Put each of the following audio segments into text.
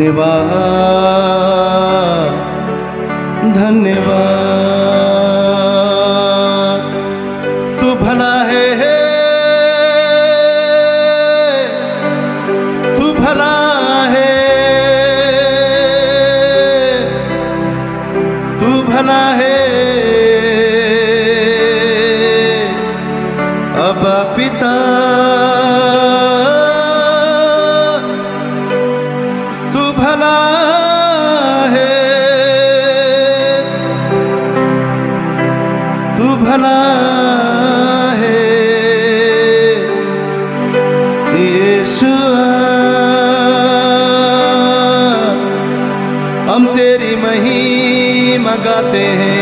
धन्यवाद धन्यवाद। तू भला है, तू भला है, तू भला है। अबा पिता तू भला है, तू भला है। यीशुआ हम तेरी महिमा गाते हैं।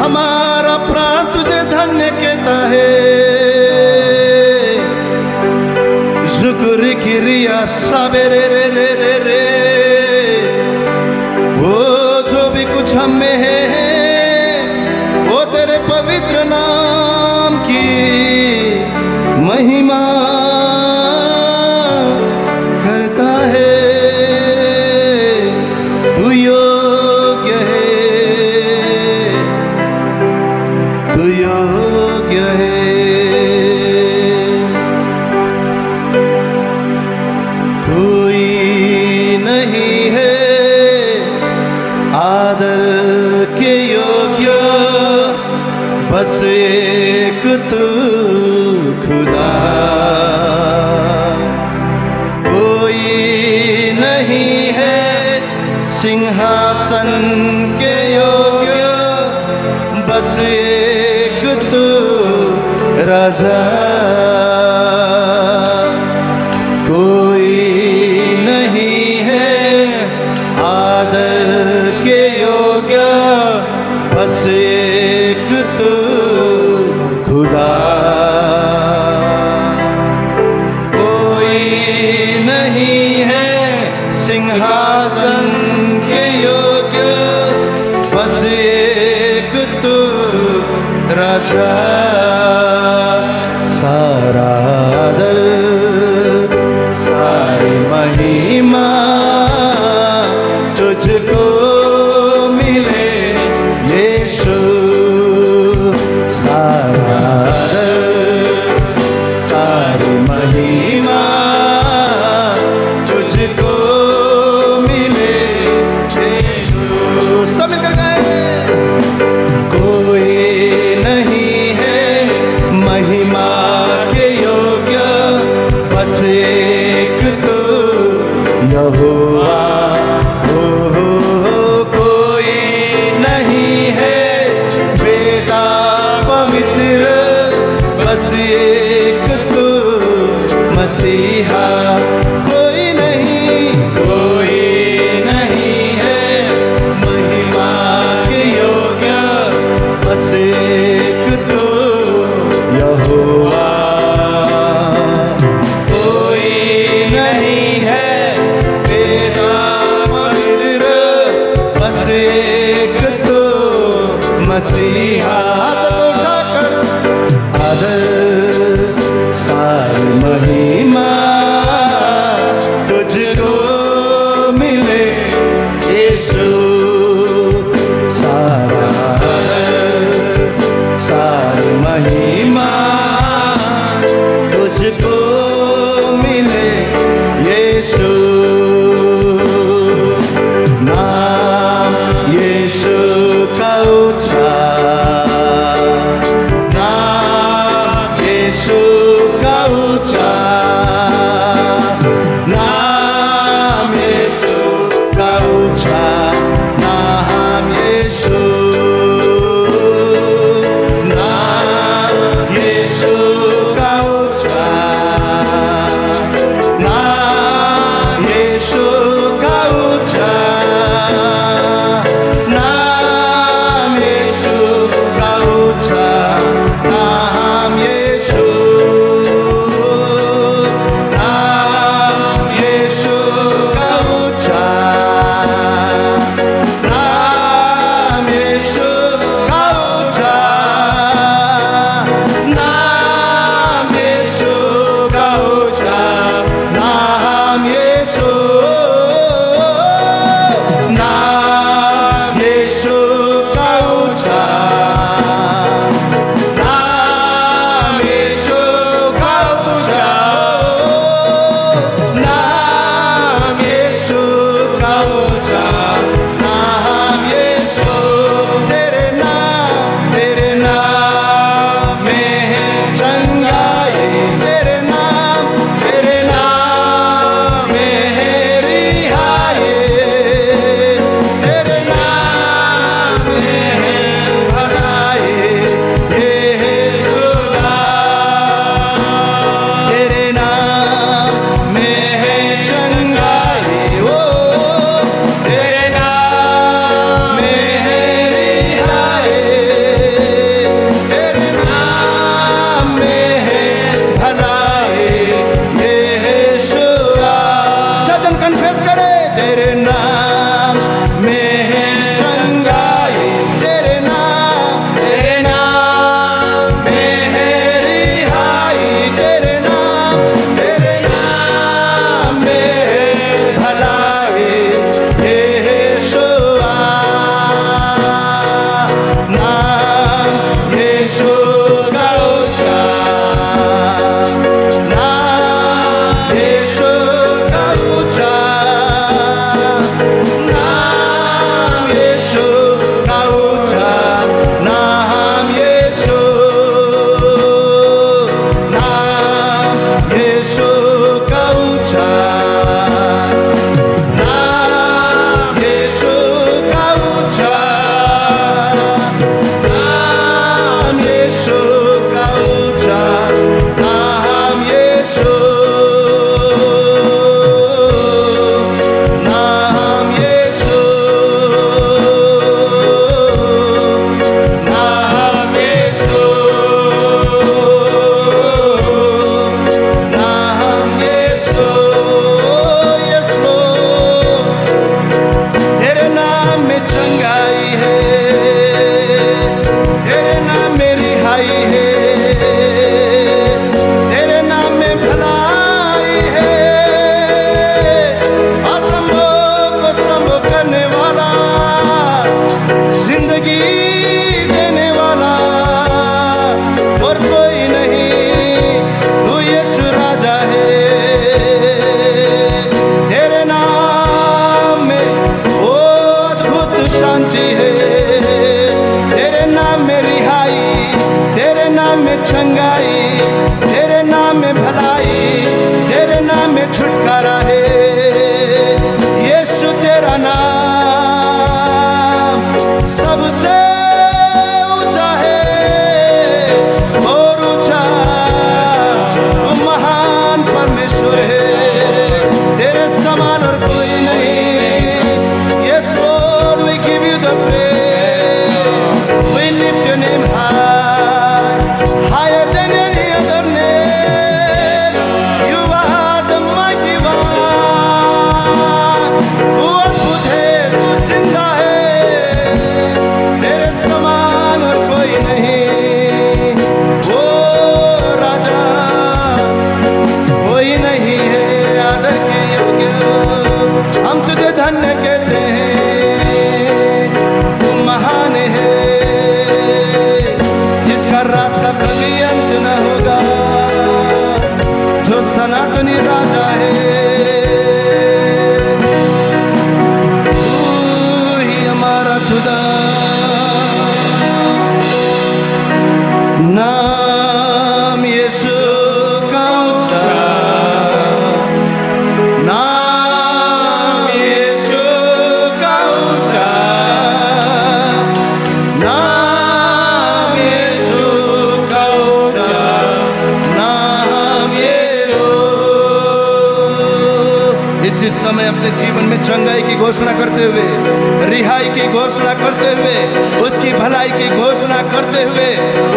हमारा प्राण तुझे धन्य कहता है। शुक्र किरिया साबेरे रे रे रे रे। वो जो भी कुछ हम में है वो तेरे पवित्र नाम की महिमा करता है। तू योग्य है, तू योग्य है। कोई नहीं है आदर के योग्य, बस एक तू खुदा। कोई नहीं है सिंहासन के योग्य, बस एक तू राजा। कोई नहीं है आदर के योग्य, बस एक तू खुदा। कोई नहीं है सिंहासन के योग्य, बस एक तू राजा। सारा आदर सारी महिमा तुझको मिले यीशु। सारा आदर सारी महिमा तुझको मिले यीशु। सब मिलकर गाएं। कोई नहीं है महिमा के योग्य, बस एक तू यहोवा। कोई नहीं है बेटा पवित्र, बस एक तू मसीहा। कोई नहीं है महिमा के योग्य, बस एक तू यहोवा। कोई नहीं है बेटा पवित्र, बस एक तू मसीहा। आदर सारी महिमा तुझको मिले यीशु। सारा आदर सारी महिमा तुझको मिले यीशु। नाम यीशु का ऊंचा, नाम यीशु का ऊंचा, नाम यीशु का ऊंचा, नाम यीशु, नाम यीशु का ऊंचा, नाम यीशु का ऊंचा, नाम यीशु का ऊंचा, नाम यीशु। यीशु का ऊंचा नाम, यीशु का ऊंचा नाम, यीशु का ऊंचा नाम, यीशु नाम, यीशु नाम, यीशु नाम, यीशु। यस लॉर्ड, तेरे नाम में चंगाई है, तेरे नाम में रिहाई है, तेरे नाम में भलाई है। असंभव को संभव करने वाला, जिंदगी देने वाला और कोई नहीं, तू यीशु राजा है। तेरे नाम में वो अद्भुत शांति है, तेरे नाम में रिहाई, तेरे नाम में चंगाई, तेरे नाम में भलाई, तेरे नाम में छुटकारा है। यीशु तेरा नाम सबसे ऊंचा है और ऊंचा, तू महान परमेश्वर है, तेरे समान और कोई नहीं। Yes Lord, we give you the praise, we lift your name high, higher than any other name. You are the mighty one, तू अद्भुत है, तू जिंदा है, तेरे समान और कोई नहीं। वो राजा कोई नहीं है आदर के योग्य, हम तुझे धन्य कहते हैं। तू महान है, जिसका राज का कभी अंत न होगा, जो सनातनी राजा है। तू ही हमारा खुदा। नाम यीशु का ऊंचा नाम, यीशु का ऊंचा नाम, यीशु का ऊंचा नाम, यीशु। इसी समय अपने जीवन में चंगाई की घोषणा करते हुए, रिहाई की घोषणा करते हुए, उसकी भलाई की घोषणा करते हुए,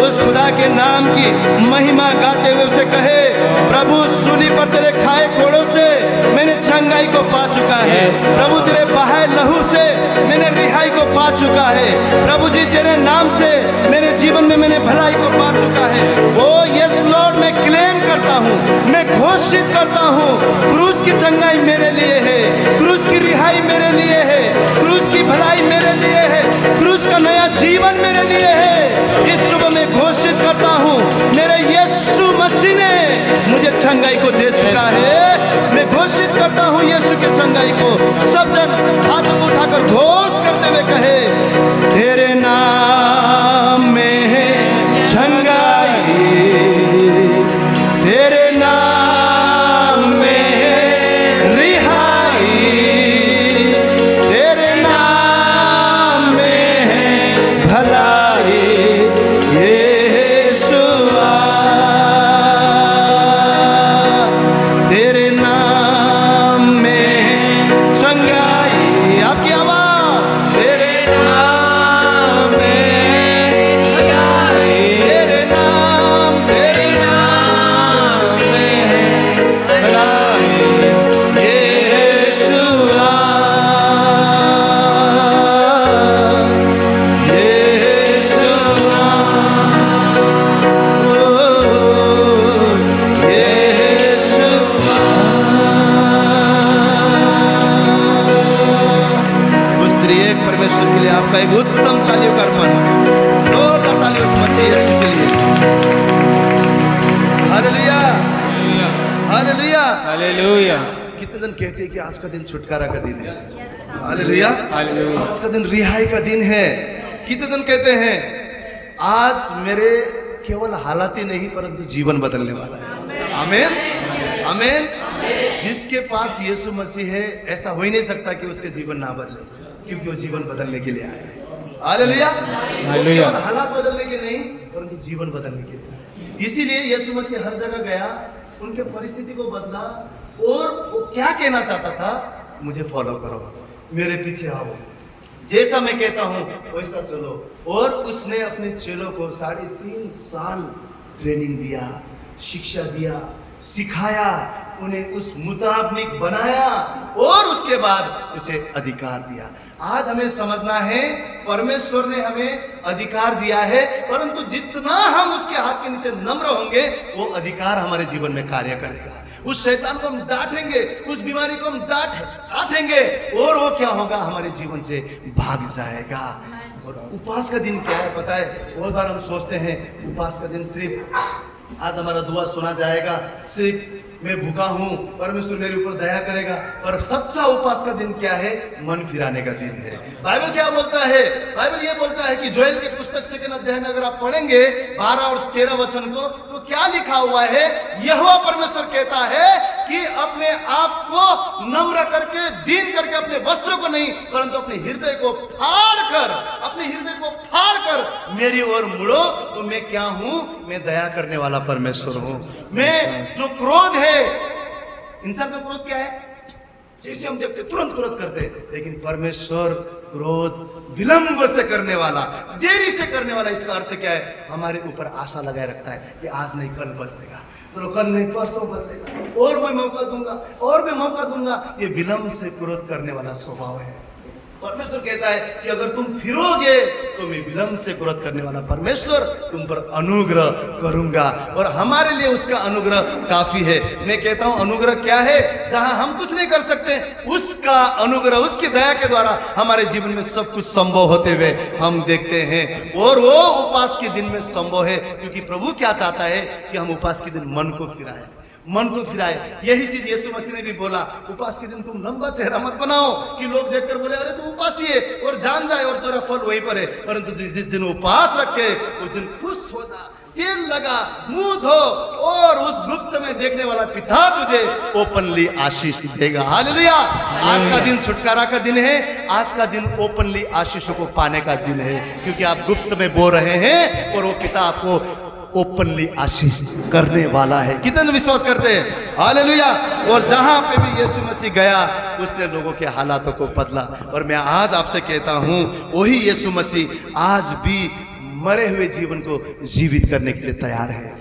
उस खुदा के नाम की महिमा गाते हुए उसे कहे, प्रभु सूली पर तेरे खाए कोड़ों से मैंने चंगाई को पा चुका है। प्रभु तेरे बहाए लहू से मैंने रिहाई को पा चुका है। प्रभु जी तेरे नाम से मेरे जीवन में मैंने भलाई को पा चुका है। ओ यस लॉर्ड, मैं क्लेम करता हूँ, मैं घोषित करता हूँ, क्रूस की चंगाई मेरे लिए है, क्रूस की रिहाई मेरे लिए है, क्रूस की भलाई मेरे लिए है, क्रूस का नया जीवन मेरे लिए है। इस सुबह मैं घोषित करता हूँ, मेरे यीशु मसीह ने मुझे चंगाई को दे चुका है। मैं घोषित करता हूँ यीशु के चंगाई को। सब जन हाथों को उठाकर घोष करते हुए कहे, तेरे नाम में है चंगाई, तेरे नाम में है रिहाई, तेरे नाम में है भलाई। यीशुआ, तेरे नाम में है चंगाई। आपकी आवाज, तेरे नाम में भलाई, तेरे नाम में है भलाई। यीशुआ, यीशुआ, ओ यीशुआ। उस त्रिएक परमेश्वर के लिए आपका एक उत्तम तालियों का अर्पण, जोरदार ताली उस मसीह यीशु के लिए। हालेलुया, हालेलुया, हालेलुया, कितने दिन कहते हैं कि आज का दिन छुटकारा का दिन है। Hallelujah, hallelujah. आज का दिन रिहाई का दिन है। कितने दिन कहते हैं आज मेरे केवल हालात ही नहीं परंतु जीवन बदलने वाला है। आमीन। आमीन। जिसके पास यीशु मसीह है ऐसा हो ही नहीं सकता कि उसके जीवन ना बदले, क्योंकि वो जीवन बदलने के लिए आया है। हालेलुया। हालेलुया। हालात बदलने के नहीं, परंतु जीवन बदलने के लिए। इसीलिए यीशु मसीह हर जगह गया, उनके परिस्थिति को बदला और वो क्या कहना चाहता था, मुझे फॉलो करो, मेरे पीछे आओ, जैसा मैं कहता हूं वैसा चलो। और उसने अपने चेलों को 3.5 साल ट्रेनिंग दिया, शिक्षा दिया, सिखाया, उन्हें उस मुताबिक बनाया और उसके बाद उसे अधिकार दिया। आज हमें समझना है परमेश्वर ने हमें अधिकार दिया है, परंतु जितना हम उसके हाथ के नीचे नम्र होंगे वो अधिकार हमारे जीवन में कार्य करेगा। उस शैतान को हम डांटेंगे, उस बीमारी को हम डांटेंगे और वो क्या होगा, हमारे जीवन से भाग जाएगा। और उपवास का दिन क्या है पता है? बहुत बार हम सोचते हैं उपवास का दिन सिर्फ आज हमारा दुआ सुना जाएगा, सिर्फ मैं भूखा हूं, परमेश्वर मेरे ऊपर दया करेगा। और सच्चा उपवास का दिन क्या है? मन फिराने का दिन है। बाइबल क्या बोलता है? बाइबल ये बोलता है कि जोएल के पुस्तक 2 अध्याय में अगर आप पढ़ेंगे 12 और 13 वचन को, तो क्या लिखा हुआ है? यहोवा परमेश्वर कहता है कि अपने आप को नम्र करके, दीन करके, अपने वस्त्रों को नहीं परंतु अपने हृदय को फाड़ कर मेरी ओर मुड़ो, तो मैं क्या हूं? मैं दया करने वाला परमेश्वर हूं। मैं जो क्रोध है, इंसान का क्रोध क्या है? जैसे हम देखते तुरंत करते, लेकिन परमेश्वर क्रोध विलंब से करने वाला, देरी से करने वाला। इसका अर्थ क्या है? हमारे ऊपर आशा लगाए रखता है कि आज नहीं कल बदलेगा, चलो कल नहीं परसों बदलेगा, और मैं मौका दूंगा। ये विलंब से क्रोध करने वाला स्वभाव है। परमेश्वर कहता है कि अगर तुम फिरोगे तो मैं विलंब से क्रोध करने वाला परमेश्वर तुम पर अनुग्रह करूंगा। और हमारे लिए उसका अनुग्रह काफी है। मैं कहता हूं अनुग्रह क्या है? जहां हम कुछ नहीं कर सकते, उसका अनुग्रह, उसकी दया के द्वारा हमारे जीवन में सब कुछ संभव होते हुए हम देखते हैं। और वो उपवास के दिन में संभव है, क्योंकि प्रभु क्या चाहता है कि हम उपवास के दिन मन को फिराए। यही चीज यीशु मसीह ने भी बोला, उपवास के दिन तुम लंबा चेहरा मत बनाओ कि लोग देखकर बोले अरे तू उपासी है, और जान जाए और तेरा फल वहीं पर है। परंतु जिस दिन उपवास रखे उस दिन खुश हो जा, तेल लगा, मुंह धो, और उस गुप्त में देखने वाला पिता तुझे ओपनली आशीष देगा। हालेलुया। आज का दिन छुटकारा का दिन है। आज का दिन ओपनली आशीषों को पाने का दिन है, क्योंकि आप गुप्त में बो रहे हैं और वो पिता आपको ओपनली आशीष करने वाला है। कितने विश्वास करते हैं? हालेलुया। और जहां पे भी यीशु मसीह गया उसने लोगों के हालातों को बदला। और मैं आज आपसे कहता हूं वही यीशु मसीह आज भी मरे हुए जीवन को जीवित करने के लिए तैयार है।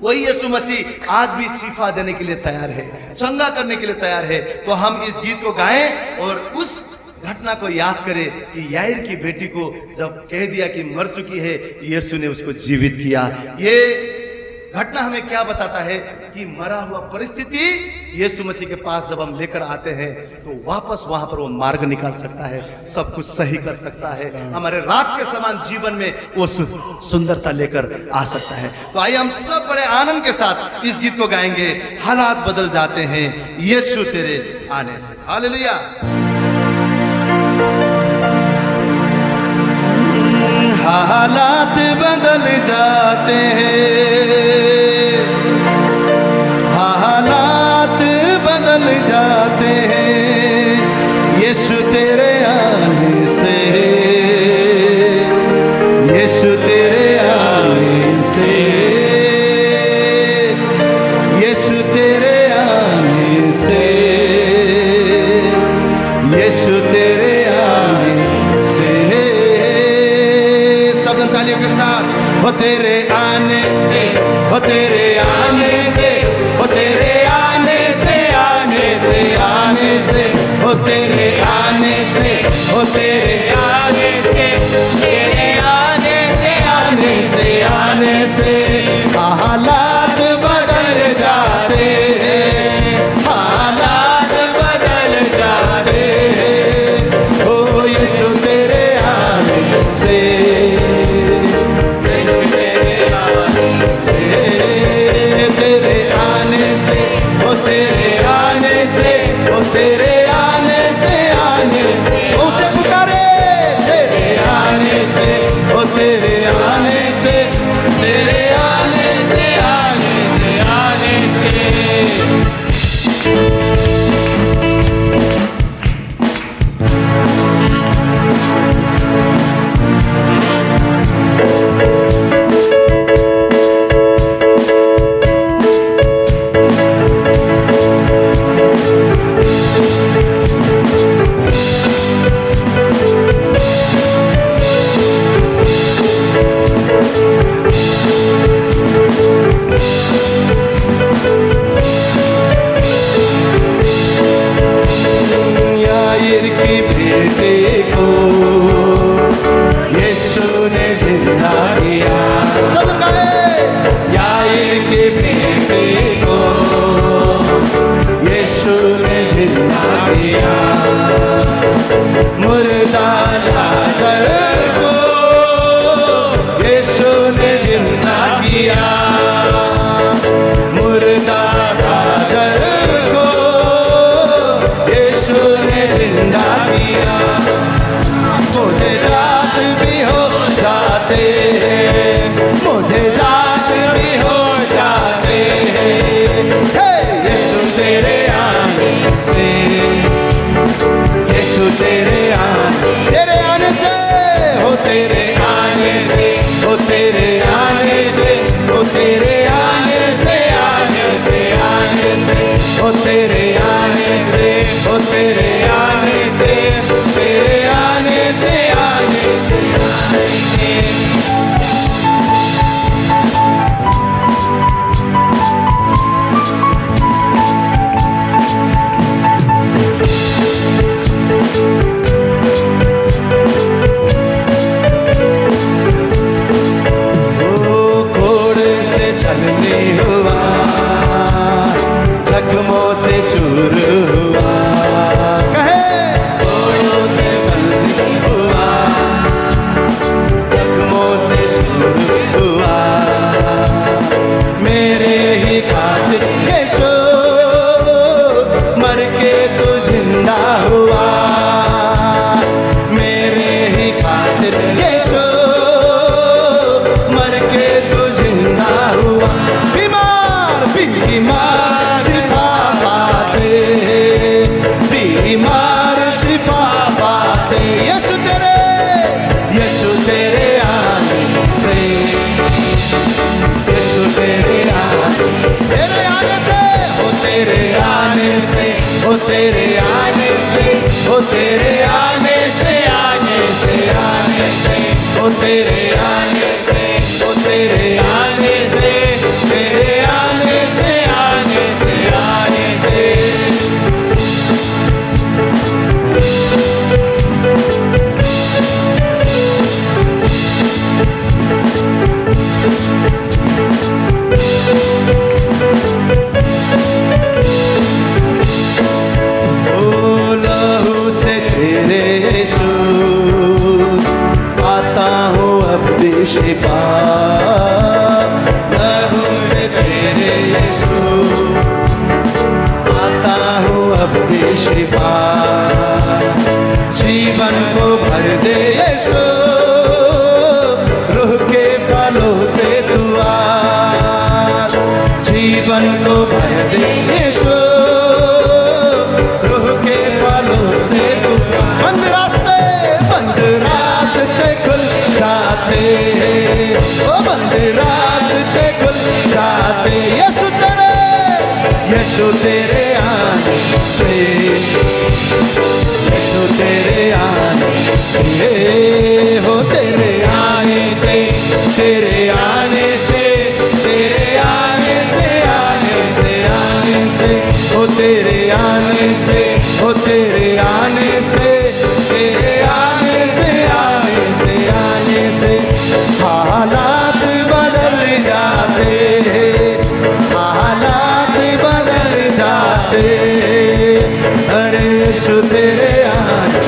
वही यीशु मसीह आज भी शिफा देने के लिए तैयार है, चंगा करने के लिए तैयार है। तो हम इस गीत को गाएं और उस घटना को याद करें कि याईर की बेटी को जब कह दिया कि मर चुकी है, यीशु ने उसको जीवित किया। ये घटना हमें क्या बताता है कि मरा हुआ परिस्थिति यीशु मसीह के पास जब हम लेकर आते हैं तो वापस वहां पर वो मार्ग निकाल सकता है, सब कुछ सही कर सकता है, हमारे रात के समान जीवन में वो सुंदरता लेकर आ सकता है। तो आइए हम सब बड़े आनंद के साथ इस गीत को गाएंगे। हालात बदल जाते हैं यीशु तेरे आने से। हालेलुया। हालात बदल जाते हैं, हालात बदल जाते हैं यीशु तेरे आने से, यीशु तेरे आने से, यीशु तेरे आने से, यीशु तेरे आने से। तालियों के साथ हो तेरे आने से, हो तेरे आने से, हो तेरे आने से, आने से, आने से, हो तेरे आने से, हो तेरे आने से, तेरे आने से, आने से, आने से हालात बदल जाते हैं, हालात बदल जाते हैं। हो यीशु तेरे आने से, तेरे किया, मुर्दा लाजर को यीशु ने जिंदा किया, मुर्दा लाजर को यीशु ने जिंदा किया। मुझे जात भी हो जाते हैं, मुझे जात भी हो जाते हैं, यीशु तेरे आने से, यीशु तेरे आने से, हो तेरे आने से, हो तेरे आने से, हो तेरे आने से, आने से, आने से, हो तेरे आने से, हो तेरे आने से, तेरे आने से, आने से, आने से। हुआ, जख्मों से चूर हुआ, कहे घोड़ों से चलनी हुआ, जख्मों से चूर हुआ, मेरे ही खातिर यीशु मर के तू जिंदा हुआ, मेरे ही खातिर यीशु मर के तू जिंदा हुआ। बीमार शिफा पाते, बीमार शिफा पाते, यीशु तेरे आने से, यीशु तेरे आने से, हो तेरे आने से, हो तेरे आने से, हो तेरे आने से, आने से, आने से, हो तेरे आने से, हो तेरे आने से, तेरे आने से, आने से, आने से। ओ लहू से तेरे यीशु आता हूँ अब भी शिफा, लहू से तेरे यीशु आता हूँ अब भी शिफा, जीवन को भर दे यीशु, रूह के फलों से तू आ, जीवन को भर दे यीशु, रूह के फलों से तू, बंद रास्ते खुल जाते हैं, ओ बंद रास्ते खुल जाते, यीशु तेरे आने से, यीशु तेरे आने से, हो तेरे आने से, तेरे आने से, तेरे आने से, आने से, आने से, हो तेरे आने से, हो तेरे आने से, तेरे आने से, आने से, आने से, हालात बदल जाते हैं, हालात बदल जाते, अरे यीशु तेरे आने,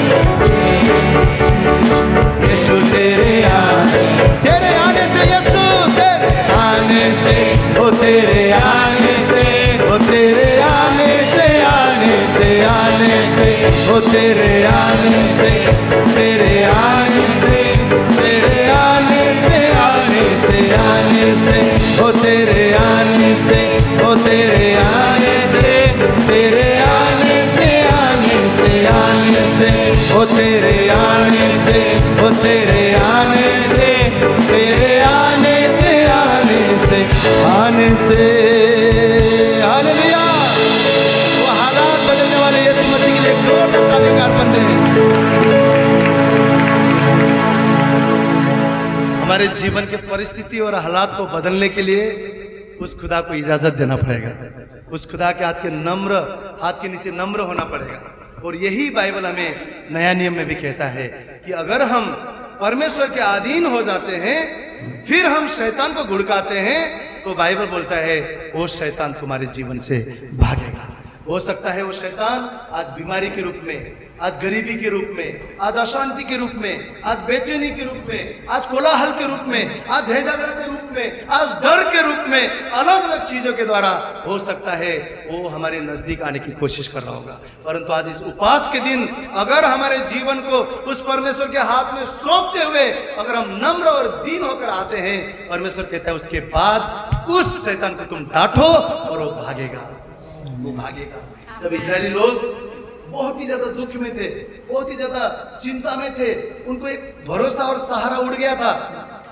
यीशु तेरे आने से, यीशु तेरे आने से, ओ तेरे आने से, ओ तेरे आने से, आने से, आने से, ओ तेरे आने से, तेरे आने से, तेरे आने से, आने से, आने से, ओ तेरे आने से, ओ तेरे आने से, तेरे आने से, आने से, आने से, ओ तेरे आने से, ओ तेरे आने से, तेरे आने से, आने से, आने से। हालेलुया। वो हालात बदलने वाले यीशु मसीह के लिए एक जोरदार ताली का अर्पण दें। हमारे जीवन के परिस्थिति और हालात को बदलने के लिए उस खुदा को इजाजत देना पड़ेगा, उस खुदा के हाथ के नीचे नम्र होना पड़ेगा। और यही बाइबल हमें नया नियम में भी कहता है कि अगर हम परमेश्वर के अधीन हो जाते हैं, फिर हम शैतान को घुड़काते हैं, तो बाइबल बोलता है वो शैतान तुम्हारे जीवन से भागेगा। हो सकता है वो शैतान आज बीमारी के रूप में, आज गरीबी के रूप में, आज अशांति के रूप में, आज बेचैनी के रूप में, आज कोलाहल के रूप में, आज झगड़ा के रूप में, आज डर के रूप में, अलग अलग चीजों के द्वारा हो सकता है वो हमारे नजदीक आने की कोशिश कर रहा होगा। परंतु आज इस उपवास के दिन अगर हमारे जीवन को उस परमेश्वर के हाथ में सौंपते हुए अगर हम नम्र और दीन होकर आते हैं, परमेश्वर कहता है उसके बाद उस शैतान को तुम डांटो और वो भागेगा, वो भागेगा। जब इजरायली लोग बहुत ही ज्यादा दुख में थे, बहुत ही ज्यादा चिंता में थे, उनको एक भरोसा और सहारा उड़ गया था।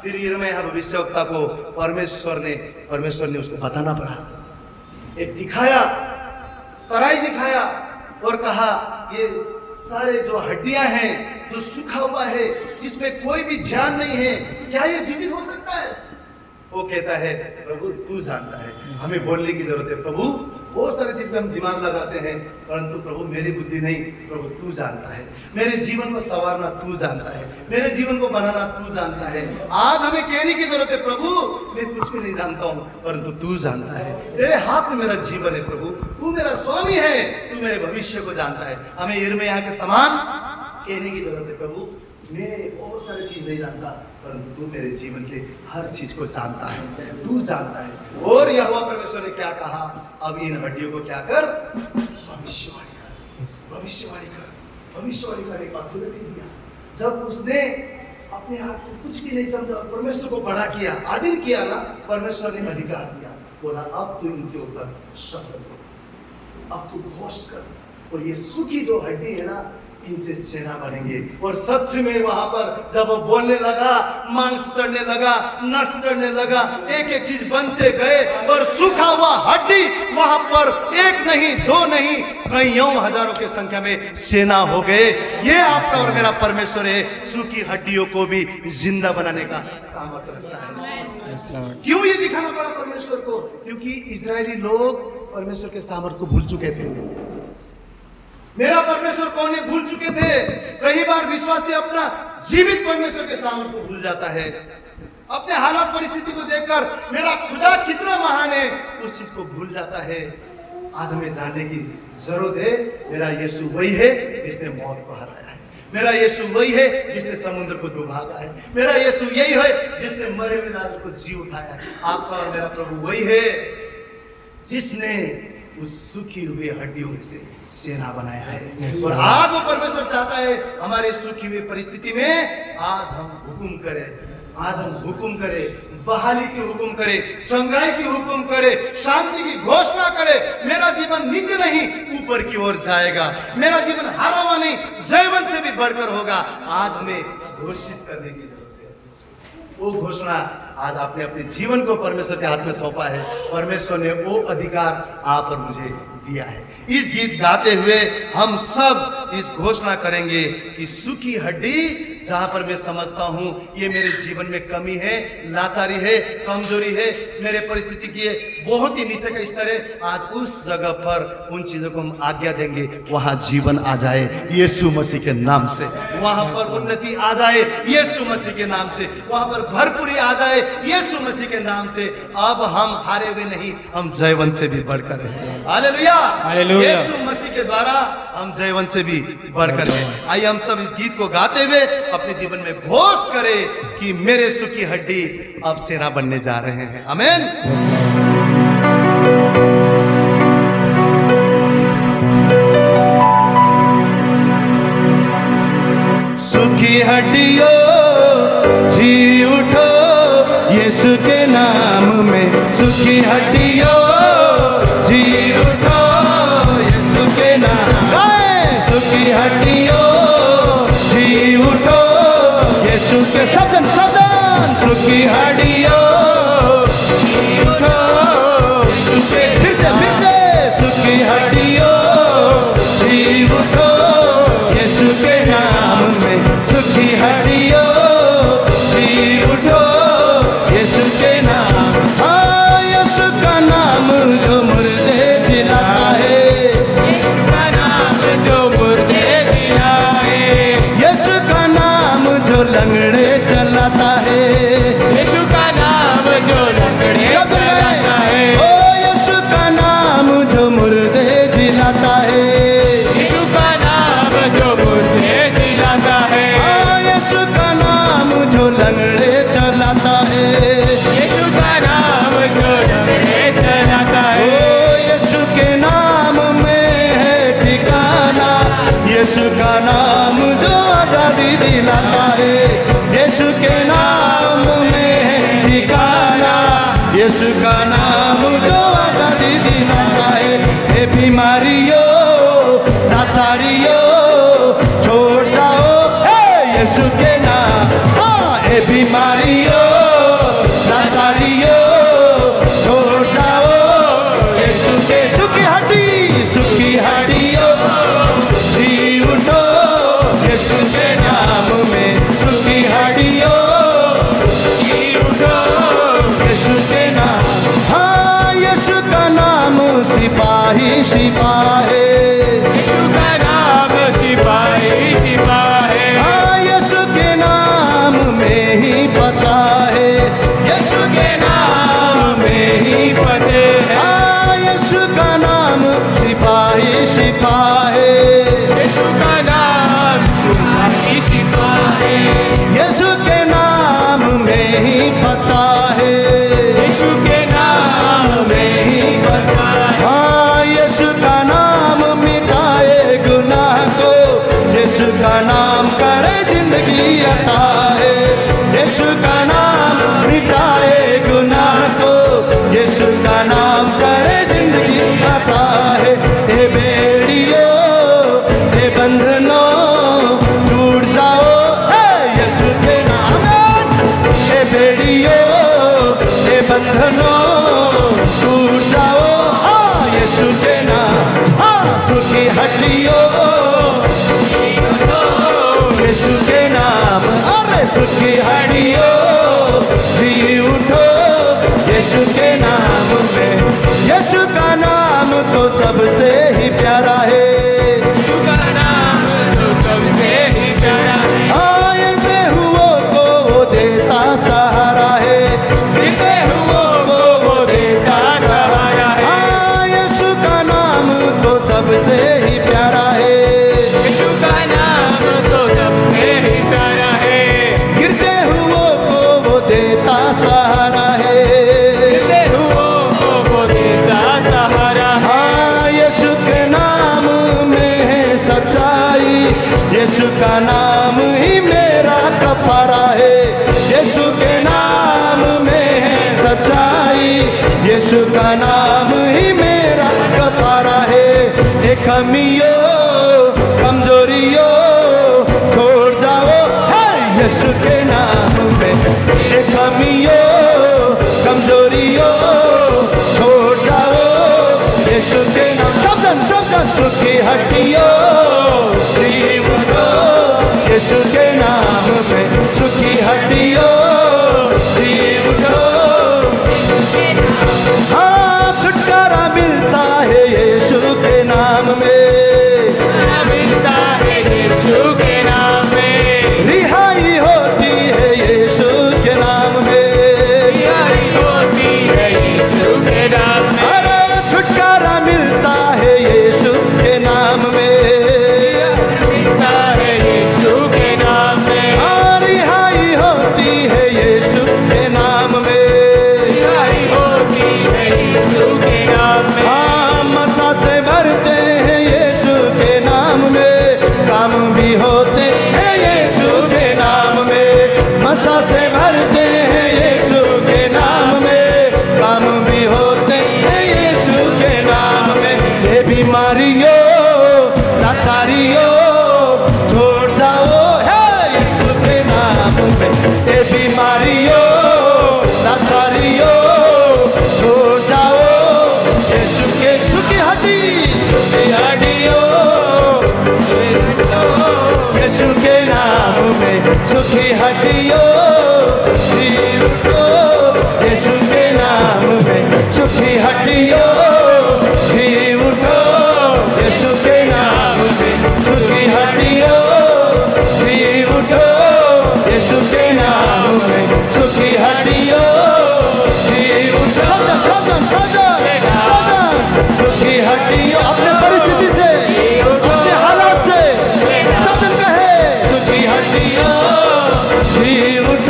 फिर यिर्मयाह भविष्यवक्ता को परमेश्वर ने उसको बताना पड़ा, एक दिखाया, तराई दिखाया और कहा ये सारे जो हड्डियां हैं, जो सूखा हुआ है, जिसमें कोई भी जान नहीं है, क्या ये जीवित हो सकता है? वो कहता है प्रभु तू जानता है, हमें बोलने की जरूरत है प्रभु, बहुत सारी चीज में हम दिमाग लगाते हैं, परंतु प्रभु मेरी बुद्धि नहीं, प्रभु तू जानता है, मेरे जीवन को संवारना तू जानता है, मेरे जीवन को बनाना तू जानता है। आज हमें कहने की जरूरत है प्रभु मैं कुछ भी नहीं जानता हूँ, परंतु तू जानता है, तेरे हाथ में मेरा जीवन है प्रभु, तू मेरा स्वामी है, तू मेरे भविष्य को जानता है। हमें यिर्मयाह के समान कहने की जरूरत है प्रभु मैं बहुत सारी चीज नहीं जानता, परंतु तू मेरे जीवन के हर चीज को जानता है, तू जानता है। और यहोवा परमेश्वर ने क्या कहा, अब इन हड्डियों को क्या कर, भविष्यवाणी कर, भविष्यवाणी कर, भविष्यवाणी कर। एक अथॉरिटी दिया। जब उसने अपने आप को कुछ भी नहीं समझा, परमेश्वर को बड़ा किया, आदर किया ना, परमेश्वर ने अधिकार दिया, बोला अब तू इनके ऊपर शब्द बोल, अब तू घोष कर, और ये सूखी जो हड्डी है ना, इनसे सेना बनेंगे। और सच में वहां पर जब वो बोलने लगा, मांस चढ़ने लगा, नस चढ़ने लगा, एक एक चीज बनते गए और सूखा हुआ हड्डी वहां पर एक नहीं, दो नहीं, कईयों हजारों की संख्या में सेना हो गए। ये आपका और मेरा परमेश्वर है, सूखी हड्डियों को भी जिंदा बनाने का सामर्थ्य रखता है। क्यों ये दिखाना पड़ा परमेश्वर को? क्योंकि इजरायली लोग परमेश्वर के सामर्थ्य को भूल चुके थे। मेरा परमेश्वर कौन है भूल चुके थे। कई बार विश्वासी अपना जीवित परमेश्वर के सामर्थ्य को भूल जाता है, अपने हालात परिस्थिति को देखकर मेरा खुदा कितना महान है उस चीज को भूल जाता है। आज हमें जानने की जरूरत है, मेरा यीशु वही है जिसने मौत को हराया है, मेरा यीशु वही है जिसने समुद्र को डुबाया है, मेरा यीशु यही है जिसने मरे हुए लाजर को जी उठाया है। आपका और मेरा प्रभु वही है जिसने उस सूखी हुई हड्डियों में से सेना बनाया है। और आज वो परमेश्वर चाहता है हमारे सूखी हुई परिस्थिति में आज हम हुकुम करें, आज हम हुकुम करें, बहाली की हुकुम करें, चंगाई की हुकुम करें, शांति की घोषणा करें। मेरा जीवन नीचे नहीं ऊपर की ओर जाएगा, मेरा जीवन हारा हुआ नहीं जयवंत से भी बढ़कर होगा। आज हमें घोषित करने की जरूरत है। वो घोषणा आज आपने अपने जीवन को परमेश्वर के हाथ में सौंपा है। परमेश्वर ने वो अधिकार आप और मुझे दिया है। इस गीत गाते हुए हम सब इस घोषणा करेंगे कि सूखी हड्डी जहां पर मैं समझता हूं ये मेरे जीवन में कमी है, लाचारी है, कमजोरी है, मेरे परिस्थिति की बहुत ही नीचे का स्तर है, आज उस जगह पर उन चीजों को हम आज्ञा देंगे, वहां जीवन आ जाए यीशु मसीह के नाम से, वहां पर उन्नति आ जाए यीशु मसीह के नाम से, वहां पर भरपूरी आ जाए यीशु मसीह के नाम से। अब हम हारे हुए नहीं, हम जयवंत से भी बढ़कर हैं। हालेलुया, यीशु मसीह के द्वारा हम जयवंत से भी बढ़कर हैं। आइए हम सब इस गीत को गाते हुए अपने जीवन में घोष करें कि मेरे सूखी हड्डी अब सेना बनने जा रहे हैं। आमीन। सूखी हड्डियों जी उठो यीशु के नाम में, सूखी हड्डियों जी उठो यीशु के नाम, सूखी हड्डियों जी उठो यीशु के शब्दन शब्दन, सूखी हड्डियों जी उठो यीशु के, फिर से सूखी हड्डियों जी उठो यीशु के नाम में, सूखी हड्डियों जी उठो यीशु के नाम। हाँ, यीशु का नाम जो मुर्दे जिलाता है, यीशु का नाम जो मुर्दे जिलाए, यीशु का नाम जो लंगड़े चलाता है, यीशु का नाम जो लंगड़े चलाता है, ओ यीशु का नाम जो मुर्दे जिलाता दिलाता है। यीशु के नाम में है ठिकाना, यीशु का नाम जो आजादी दिलाता है। ये बीमारियों लाचारियों छोड़ जाओ यीशु के नाम। हाँ, ये बीमारियों लाचारियों छोड़ जाओ यीशु के। सुखी हड्डियों जी उठो यीशु के नाम में। सुखी हड्डियों जी उठो यीशु के नाम। हाँ, यीशु का नाम सिपाही शिफा है। यीशु का नाम सिपाही शिफा है। हाँ, यीशु के नाम में ही पता है, यीशु के नाम में ही पते है। हाँ, यीशु का नाम सिपाही शिफा है। यीशु का नाम सिपाही शिफा है। यीशु के नाम में ही पता है, यीशु के नाम में ही पता है। हाँ, यीशु का नाम मिटाए गुनाह को, यीशु का नाम करे जिंदगी अता है। यीशु का नाम मिटाए गुनाह को, यीशु का नाम करे जिंदगी अता है। हे बेड़ियों हे बंधनों टूट जाओ यीशु के नाम। हे बेड़ियों हे बंधनों टूट जाओ हाँ यीशु के नाम। हाँ, सुखी हड्डियों यीशु के नाम। अरे सुखी हड्डियों जी उठो यीशु के नाम में। यीशु का नाम तो सबसे ही प्यारा है। यीशु का नाम तो सबसे ही प्यारा है। आए हुओं को वो देता सहारा है, गिरते हुओं को वो देता सहारा है। हाँ, यीशु का नाम तो सबसे ही प्यारा है। यीशु का नाम तो सबसे ही प्यारा है। गिरते हुओं को वो देता सहारा है। गिरते हुओं को वो देता सहारा है। हाँ, यीशु के नाम में है सच्चाई, यीशु का नाम ही मेरा कफारा है। यीशु के नाम में है सच्चाई, यीशु का नाम ही मेरा कफारा है। एक कमियों कमजोरियों छोड़ जाओ यीशु के नाम में। एक कमियों कमजोरियों छोड़ जाओ यीशु के नाम। सब जन सुखी हड्डियों जी उठो यीशु के नाम में। सुखी हड्डियों जी उठो। हाँ, छुटकारा मिलता है यीशु के नाम में। मिलता है यीशु के नाम में। रिहाई होती है यीशु के नाम में। रिहाई होती है यीशु के नाम में। अरे छुटकारा मिलता है यीशु के नाम में। मिलता है यीशु के नाम में। हाँ, रिहाई होती है यीशु के नाम में। रिहाई होती है यीशु के नाम में। हाँ, मसा से भरते हैं यीशु के नाम में, काम भी होते हैं यीशु के नाम में। मसा से भरते हैं यीशु के नाम में, काम भी होते हैं यीशु के नाम में। ये बीमारियों लाचारियों छोड़ जाओ है यीशु के नाम में। ये बीमारियों लाचारियों छोड़ जाओ यीशु के। सुखी हड्डियों यीशु के नाम में। सुखी हड्डियों जी उठो यीशु के नाम में। सुखी हड्डियों जी उठो यीशु के नाम में। सुखी हड्डियों जी उठो यीशु के नाम में। सुखी हड्डियों जी उठो। सुखी हड्डियों अपने परिस्थिति से अपने हालात से सब कहे सुखी हड्डियों जी उठो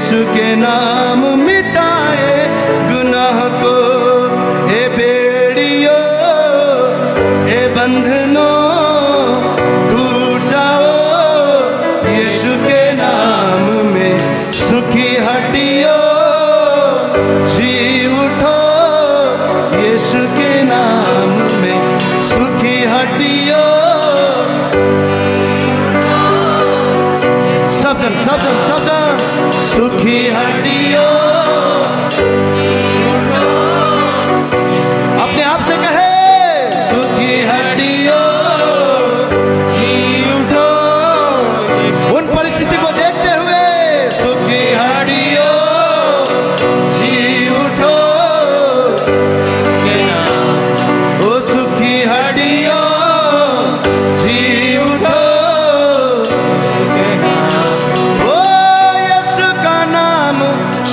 यीशु के नाम मिटाए गुनाह को। ए बेड़ियों ए बंधनों टूट जाओ यीशु के नाम में। सुखी हड्डियों जी उठो यीशु के नाम में। सुखी हड्डियों सब जन सुखी हड्डियों अपने आप से कहे सुखी हड्डियों जी उठो उन परिस्थिति को देखते हुए सुखी हड्डियों जी उठो के नाम ओ सुखी हड्डियों जी उठो। के नाम ओ यीशु का नाम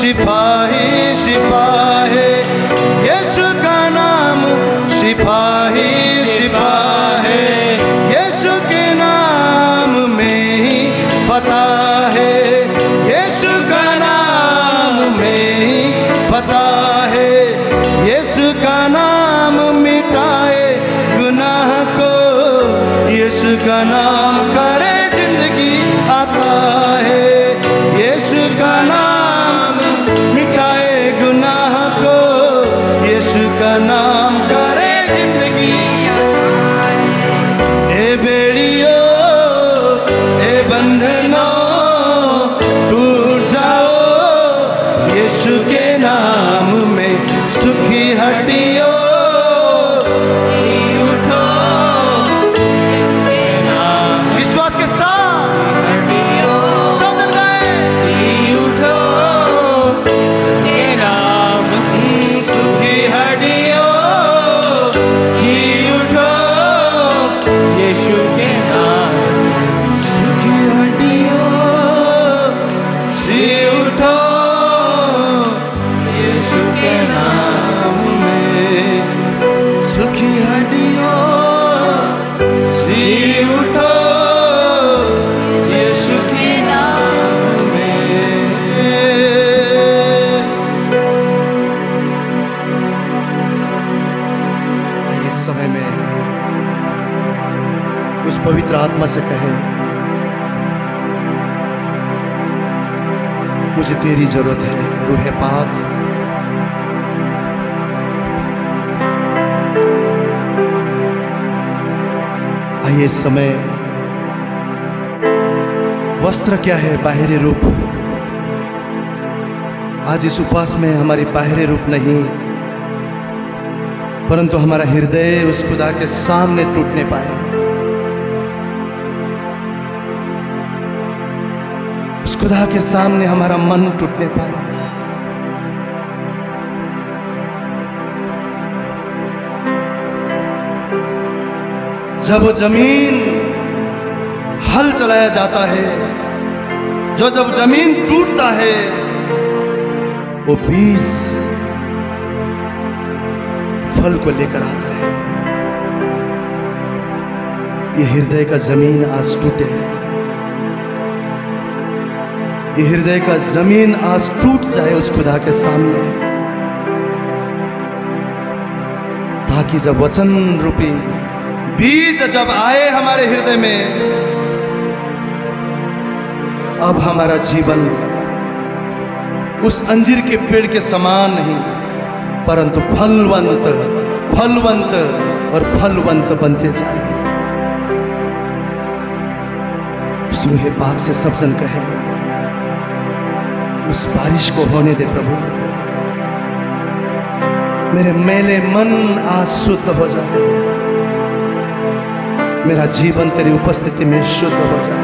शिफा ही शिफा है। यीशु का नाम शिफा ही शिफा है। यीशु के नाम में ही पता है। यीशु का नाम में ही पता है। यीशु का नाम मिटाए गुनाह को। यीशु का नाम करे जिंदगी आता है। यीशु का नाम मिटाए गुनाह को। यीशु का नाम करे जिंदगी। ए बेड़ियों ए बंधनों टूट जाओ यीशु के नाम में। सुखी हड्डियों जी उठो के नाम विश्वास के साथ हड्डियों सब जन गाएं। जी उठो के नाम सुखी हड्डियों जी उठो यीशु के नाम सुखी हड्डियों जी उठो यीशु के नाम में। सुखी हड्डियों जी उठो यीशु के नाम में। इस समय में उस पवित्र आत्मा से कहे मुझे तेरी जरूरत है रूहे पाक। आइए इस समय वस्त्र क्या है बाहरी रूप। आज इस उपवास में हमारी बाहरी रूप नहीं परंतु हमारा हृदय उस खुदा के सामने टूटने पाए। उस खुदा के सामने हमारा मन टूटने पाए। जब वो जमीन हल चलाया जाता है जब जमीन टूटता है वो बीज फल को लेकर आता है। ये हृदय का जमीन आज टूटे। ये हृदय का जमीन आज टूट जाए उस खुदा के सामने ताकि जब वचन रूपी बीज जब आए हमारे हृदय में अब हमारा जीवन उस अंजीर के पेड़ के समान नहीं परंतु फलवंत फलवंत और फलवंत बनते जाए। उस रूहे पाक से सब जन कहे उस बारिश को होने दे प्रभु। मेरे मैले मन आज शुद्ध हो जाए। मेरा जीवन तेरी उपस्थिति में शुद्ध हो जाए।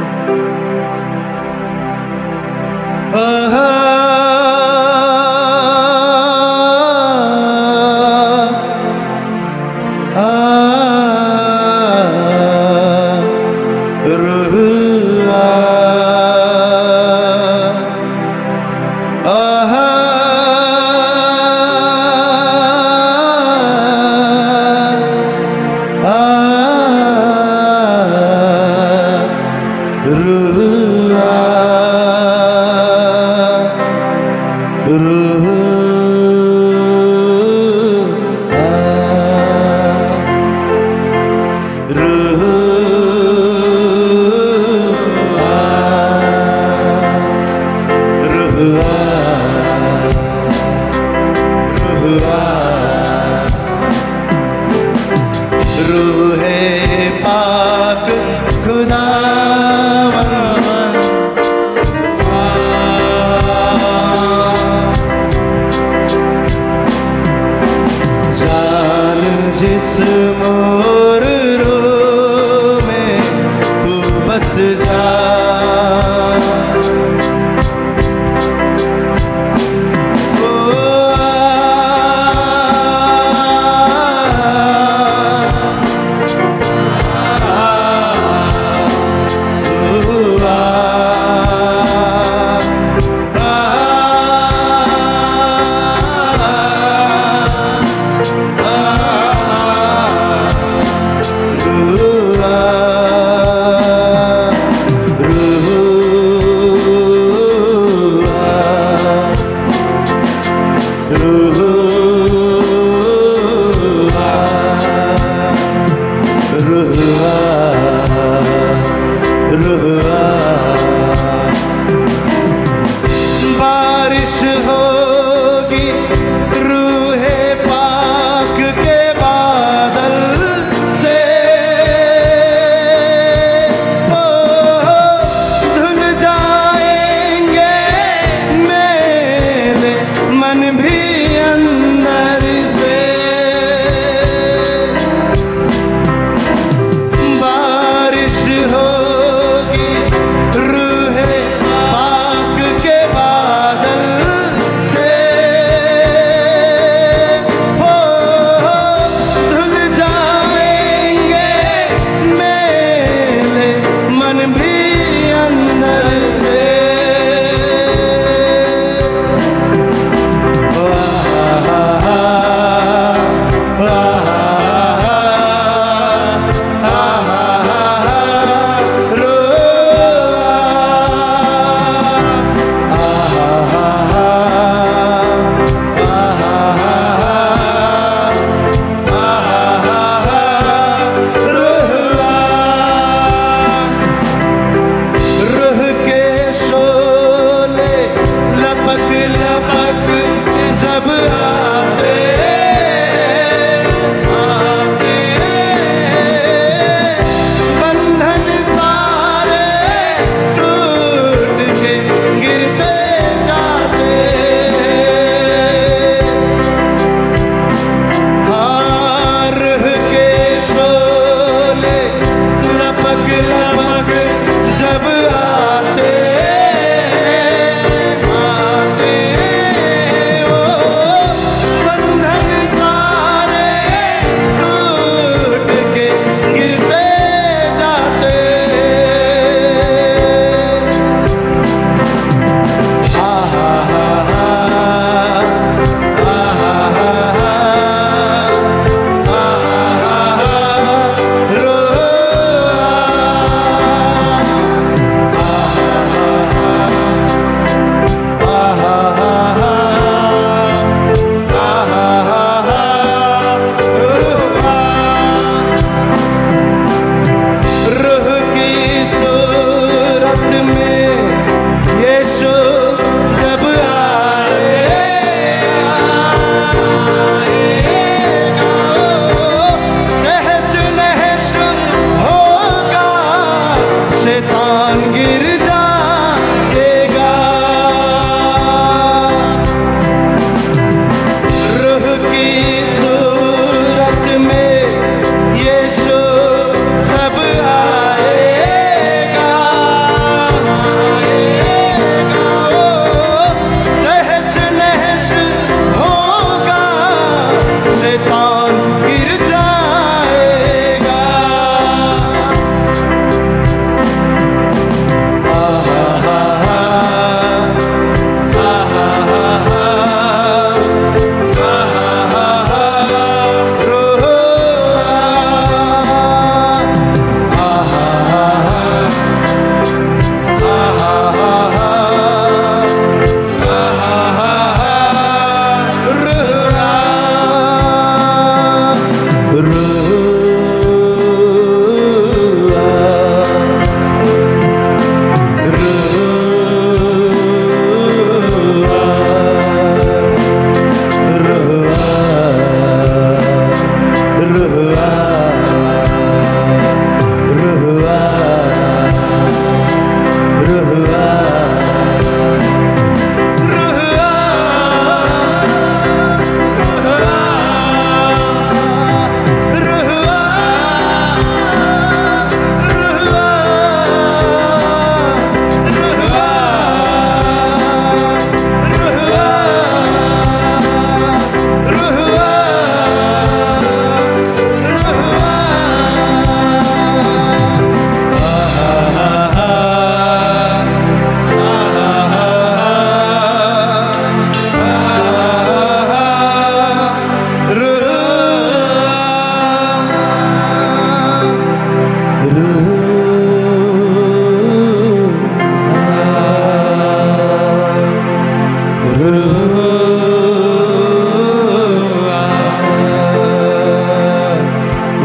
रूहे पाक खुदावन जान जिस मोर रूह में तू बस जा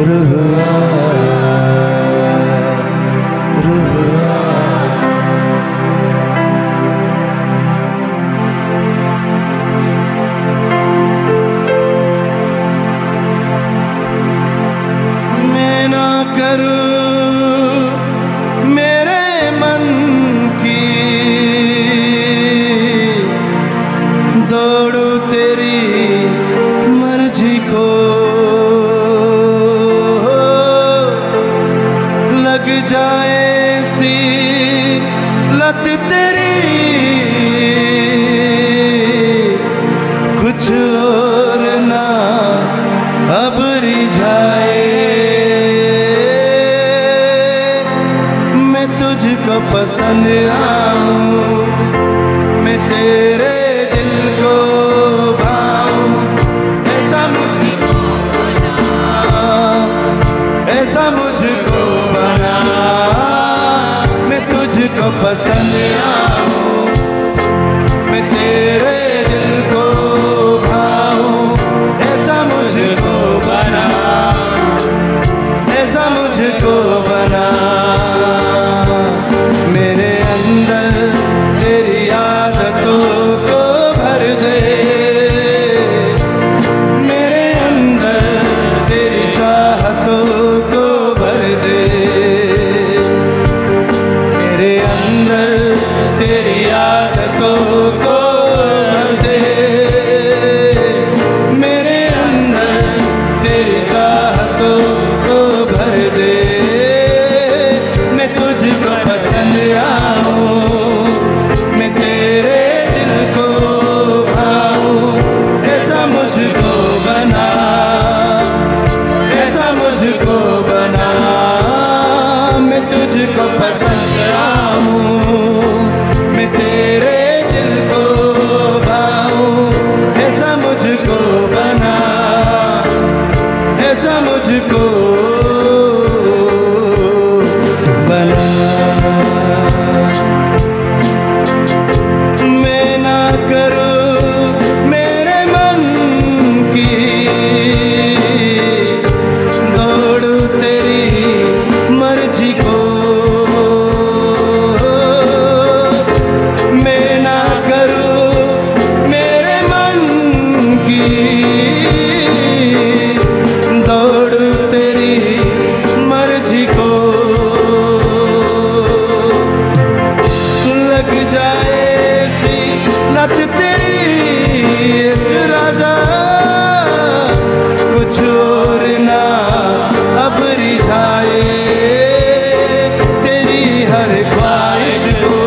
रूह मैं ना करूं मेरे मन की दौड़ू तेरी मर्जी को लग जाए सी लत तेरी कुछ और ना अब रिझाए मैं तुझको पसंद आऊं मैं तेरे दिल को भाऊं ऐसा मुझको बना ऐसा मुझको बना मैं तुझको पसंद आऊं मैं तेरे दिल को भाऊं ऐसा मुझको बना ऐसा मुझको बना मेरे अंदर तेरी आदतों को भर दे मेरे अंदर तेरी चाहतों को भर दे मेरे अंदर तेरी आदतों को भर दे मेरे अंदर तेरी चाहतों को भर दे मैं तुझको पसंद आऊं मैं तेरे दिल को भाऊं ऐसा मुझको बना ऐसा मुझको बना मैं तुझको पसंद आऊं मैं तेरे दिल को भाऊं ऐसा मुझको बना ऐसा मुझको बना मैं ना करूं मेरे मन की दौड़ू तेरी मर्जी को मैं ना करूं मेरे मन की दौड़ू तेरी मर्जी को लग जाए सी लत तेरी इस राजा कुछ और ना अब रिझाए तेरी हर ख्वाहिश को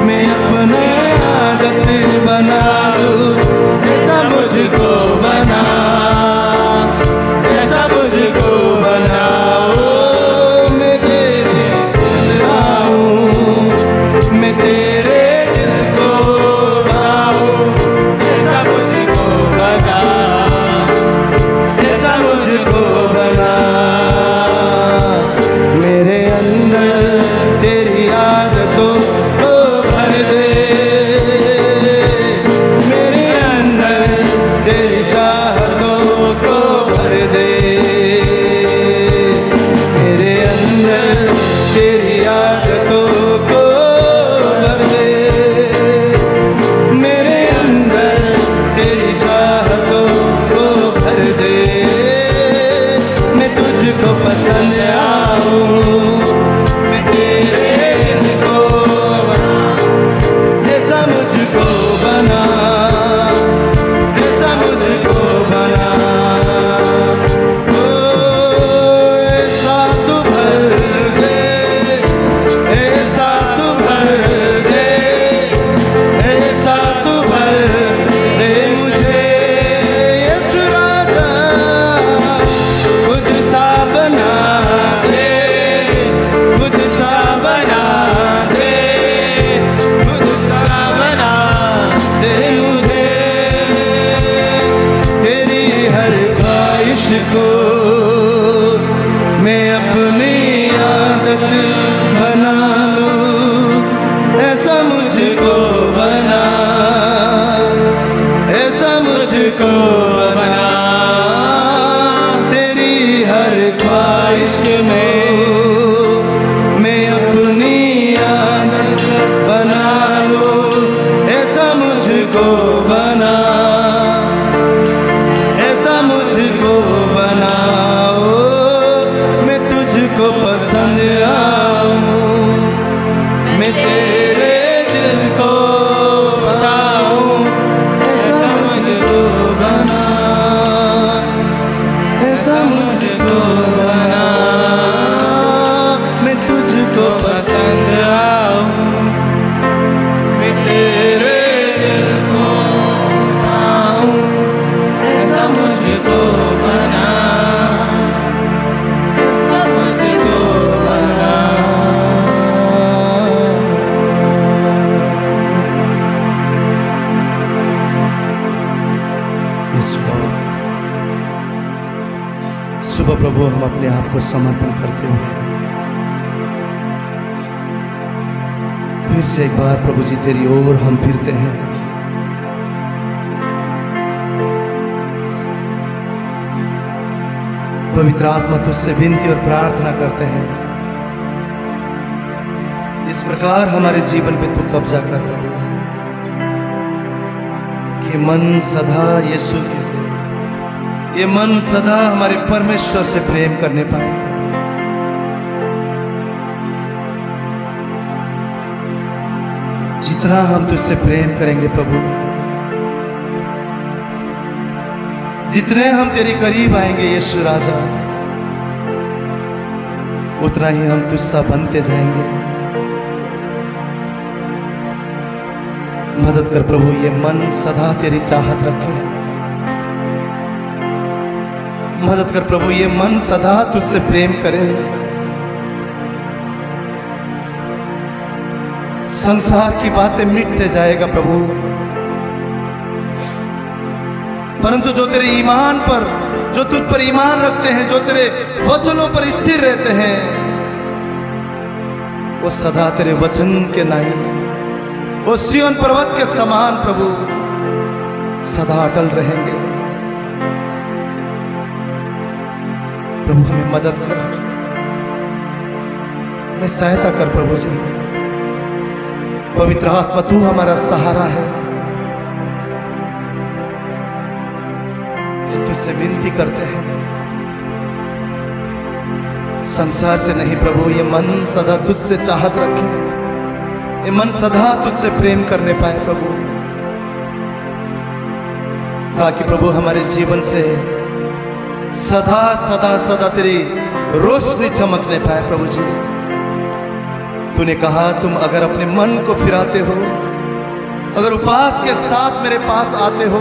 मैं अपनी आदत बना लूं ऐसा मुझको बना ऐसा मुझको बनाओ मैं तेरे दिल आऊं मैं तेरे दिल को भाऊं ऐसा मुझको बना ऐसा मुझको बना मेरे अंदर तेरी आदतों को भर दे मेरे अंदर तेरी चाहतों को भर दे यीशु में मैं अपनी आदत बना लूं, ऐसा मुझको बना, ऐसा मुझको बनाओ, मैं तुझको पसंद आऊं, मैं तेरे दिल को बताऊं, ऐसा मुझको बना, ऐसा मुझको बना, मैं तुझको पसंद आऊं, मैं तेरे दिल को पाऊं, ऐसा मुझको बना, ऐसा मुझको बना। Yes, Lord. सुबह प्रभु हम अपने आप को समर्पण करते हुए फिर से एक बार प्रभु जी तेरी ओर हम फिरते हैं। पवित्र आत्मा तुझसे विनती और प्रार्थना करते हैं, इस प्रकार हमारे जीवन पे तू कब्जा कर प्रभु, कि मन सदा यीशु की, ये मन सदा हमारे परमेश्वर से प्रेम करने पाए। जितना हम तुझसे प्रेम करेंगे प्रभु, जितने हम तेरे करीब आएंगे यीशु राजा, उतना ही हम तुझसा बनते जाएंगे। मदद कर प्रभु, ये मन सदा तेरी चाहत रखे। मदद कर प्रभु, ये मन सदा तुझसे प्रेम करे। संसार की बातें मिटते जाएगा प्रभु, परंतु जो तेरे ईमान पर, जो तुझ पर ईमान रखते हैं, जो तेरे वचनों पर स्थिर रहते हैं, वो सदा तेरे वचन के नहीं, वो सिय्योन पर्वत के समान प्रभु सदा अटल रहेंगे। प्रभु हमें मदद कर, हमें सहायता कर प्रभु जी। पवित्र आत्मा तू हमारा सहारा है। तुझसे विनती करते हैं, संसार से नहीं प्रभु, ये मन सदा तुझसे चाहत रखे, ये मन सदा तुझसे प्रेम करने पाए प्रभु, ताकि प्रभु हमारे जीवन से सदा सदा सदा तेरी रोशनी चमकने पाए प्रभु जी। तूने कहा तुम अगर अपने मन को फिराते हो, अगर उपवास के साथ मेरे पास आते हो,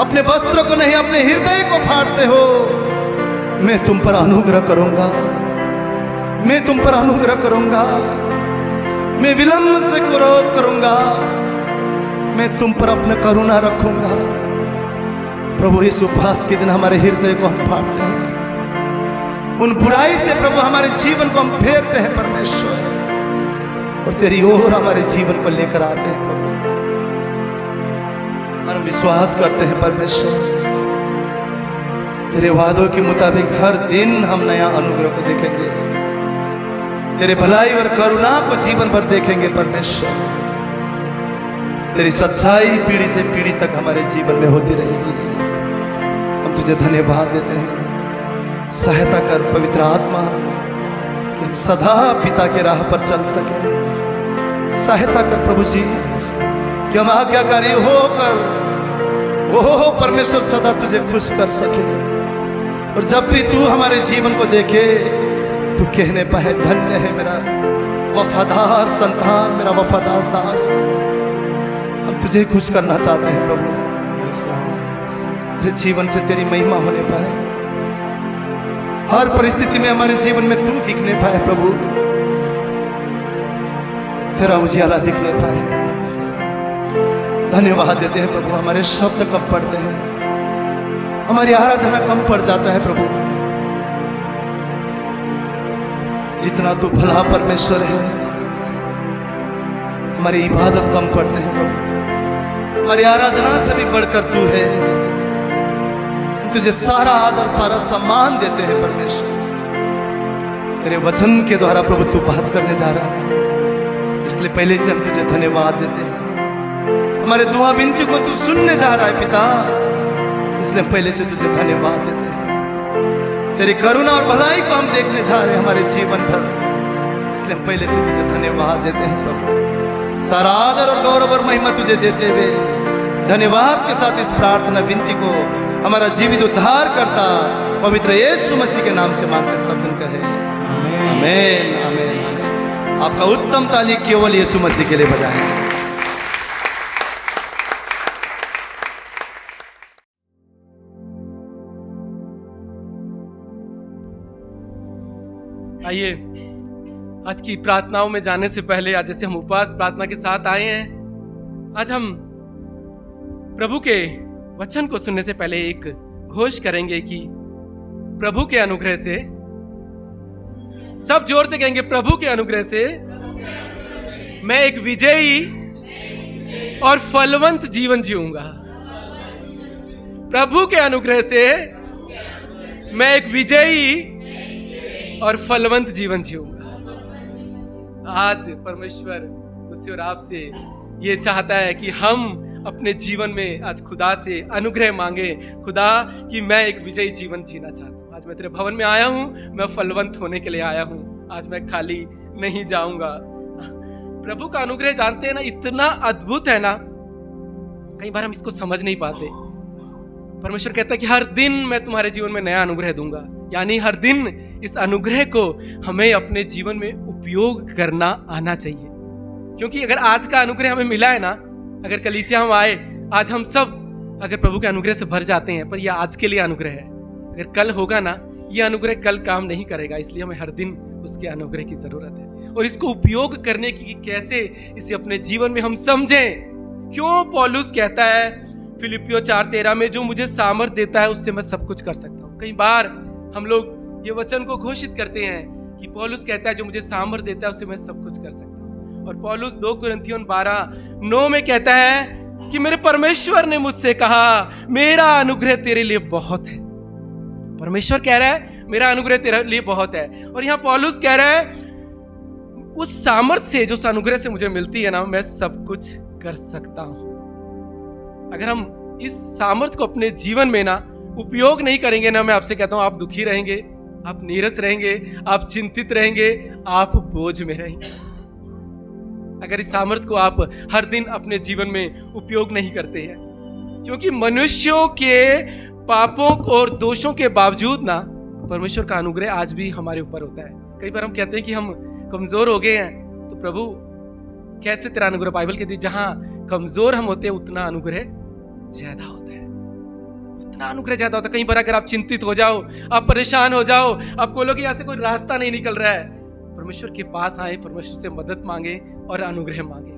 अपने वस्त्रों को नहीं अपने हृदय को फाड़ते हो, मैं तुम पर अनुग्रह करूंगा, मैं तुम पर अनुग्रह करूंगा, मैं विलंब से क्रोध करूंगा, मैं तुम पर अपना करुणा रखूंगा। प्रभु इस उपवास के दिन हमारे हृदय को हम फाड़ते हैं, उन बुराई से प्रभु हमारे जीवन को हम फेरते हैं परमेश्वर, और तेरी ओर हमारे जीवन को लेकर आते हैं प्रभु। हम विश्वास करते हैं परमेश्वर, तेरे वादों के मुताबिक हर दिन हम नया अनुग्रह को देखेंगे, तेरे भलाई और करुणा को जीवन भर देखेंगे परमेश्वर। तेरी सच्चाई पीढ़ी से पीढ़ी तक हमारे जीवन में होती रहेगी। हम तुझे धन्यवाद देते हैं। सहायता कर पवित्र आत्मा, कि सदा पिता के राह पर चल सके। सहायता कर प्रभु जी, कि हम आज्ञाकारी होकर वो परमेश्वर सदा तुझे खुश कर सके, और जब भी तू हमारे जीवन को देखे तू कहने पाए, धन्य है मेरा वफादार संतान, मेरा वफादार दास। हम तुझे खुश करना चाहते हैं प्रभु, तेरे जीवन से तेरी महिमा होने पाए, हर परिस्थिति में हमारे जीवन में तू दिखने पाए प्रभु, तेरा उजियाला दिखने पाए। धन्यवाद देते हैं प्रभु। हमारे शब्द कम पड़ते हैं, हमारी आराधना कम पड़ जाता है प्रभु, जितना तू भला परमेश्वर है हमारी इबादत कम पड़ते हैं प्रभु, हमारी आराधना से भी बढ़कर तू है। तुझे सारा आदर सारा सम्मान देते हैं परमेश्वर। तेरे वचन के द्वारा प्रभु तू बात करने जा रहा है, इसलिए पहले से हम तुझे धन्यवाद देते हैं। हमारे दुआ विनती को तू सुनने जा रहा है पिता, इसलिए पहले से तुझे धन्यवाद देते हैं। तेरी करुणा और भलाई को हम देखने जा रहे हैं हमारे जीवन भर, इसलिए पहले से तुझे धन्यवाद देते हैं प्रभु। सारा आदर और गौरव और महिमा तुझे देते हुए धन्यवाद के साथ इस प्रार्थना विनती को हमारा जीवित उद्धार करता पवित्र यीशु मसीह के नाम से मांगते सब जन कहे आमीन आमीन आमीन। आपका उत्तम ताली केवल यीशु मसीह के लिए बजाएं। आइए आज की प्रार्थनाओं में जाने से पहले, आज जैसे हम उपवास प्रार्थना के साथ आए हैं, आज हम प्रभु के वचन को सुनने से पहले एक घोष करेंगे कि प्रभु के अनुग्रह से, सब जोर से कहेंगे, प्रभु के अनुग्रह से मैं एक विजयी और फलवंत जीवन जीऊंगा। प्रभु के अनुग्रह से मैं एक विजयी और फलवंत जीवन जीऊंगा। आज परमेश्वर मुझसे और आपसे ये चाहता है कि हम अपने जीवन में आज खुदा से अनुग्रह मांगे, खुदा कि मैं एक विजयी जीवन जीना चाहता हूँ। आज मैं तेरे भवन में आया हूँ, मैं फलवंत होने के लिए आया हूँ, आज मैं खाली नहीं जाऊंगा। प्रभु का अनुग्रह जानते हैं ना, इतना अद्भुत है ना, कई बार हम इसको समझ नहीं पाते। परमेश्वर कहता है कि हर दिन मैं तुम्हारे जीवन में नया अनुग्रह दूंगा, यानी हर दिन इस अनुग्रह को हमें अपने जीवन में उपयोग करना आना चाहिए। क्योंकि अगर आज का अनुग्रह हमें मिला है ना, अगर कलीसिया हम आए, आज हम सब अगर प्रभु के अनुग्रह से भर जाते हैं, पर यह आज के लिए अनुग्रह है। अगर कल होगा ना, यह अनुग्रह कल काम नहीं करेगा, इसलिए हमें हर दिन उसके अनुग्रह की जरूरत है। और इसको उपयोग करने की कैसे, इसे अपने जीवन में हम समझें। क्यों पौलुस कहता है फिलिपियो 4:13 में, जो मुझे सामर्थ देता है उससे मैं सब कुछ कर सकता हूँ। कई बार हम लोग ये वचन को घोषित करते हैं कि पौलुस कहता है जो मुझे सामर्थ देता है उससे मैं सब कुछ कर सकता हूँ। और पौलुस 2 कुरिन्थियों 12:9 में कहता है कि मेरे परमेश्वर ने मुझसे कहा मेरा अनुग्रह तेरे लिए बहुत है। परमेश्वर कह रहा है मेरा अनुग्रह तेरे लिए बहुत है। और यहाँ पौलुस कह रहा है उस सामर्थ से, जो उस अनुग्रह से मुझे मिलती है ना, मैं सब कुछ कर सकता हूँ। अगर हम इस सामर्थ को अपने जीवन में ना उपयोग नहीं करेंगे ना, मैं आपसे कहता हूँ आप दुखी रहेंगे, आप नीरस रहेंगे, आप चिंतित रहेंगे, आप बोझ में रहेंगे। अगर इस सामर्थ को आप हर दिन अपने जीवन में उपयोग नहीं करते हैं, क्योंकि मनुष्यों के पापों और दोषों के बावजूद ना परमेश्वर का अनुग्रह आज भी हमारे ऊपर होता है। कई बार हम कहते हैं कि हम कमजोर हो गए हैं, तो प्रभु कैसे तेरा अनुग्रह, बाइबल कहती है जहां कमजोर हम होते हैं उतना अनुग्रह ज्यादा होता है, उतना अनुग्रह ज्यादा होता है। कहीं पर अगर आप चिंतित हो जाओ, आप परेशान हो जाओ, आप बोलो कि यहाँ से कोई रास्ता नहीं निकल रहा है, परमेश्वर के पास आए, परमेश्वर से मदद मांगे और अनुग्रह मांगे।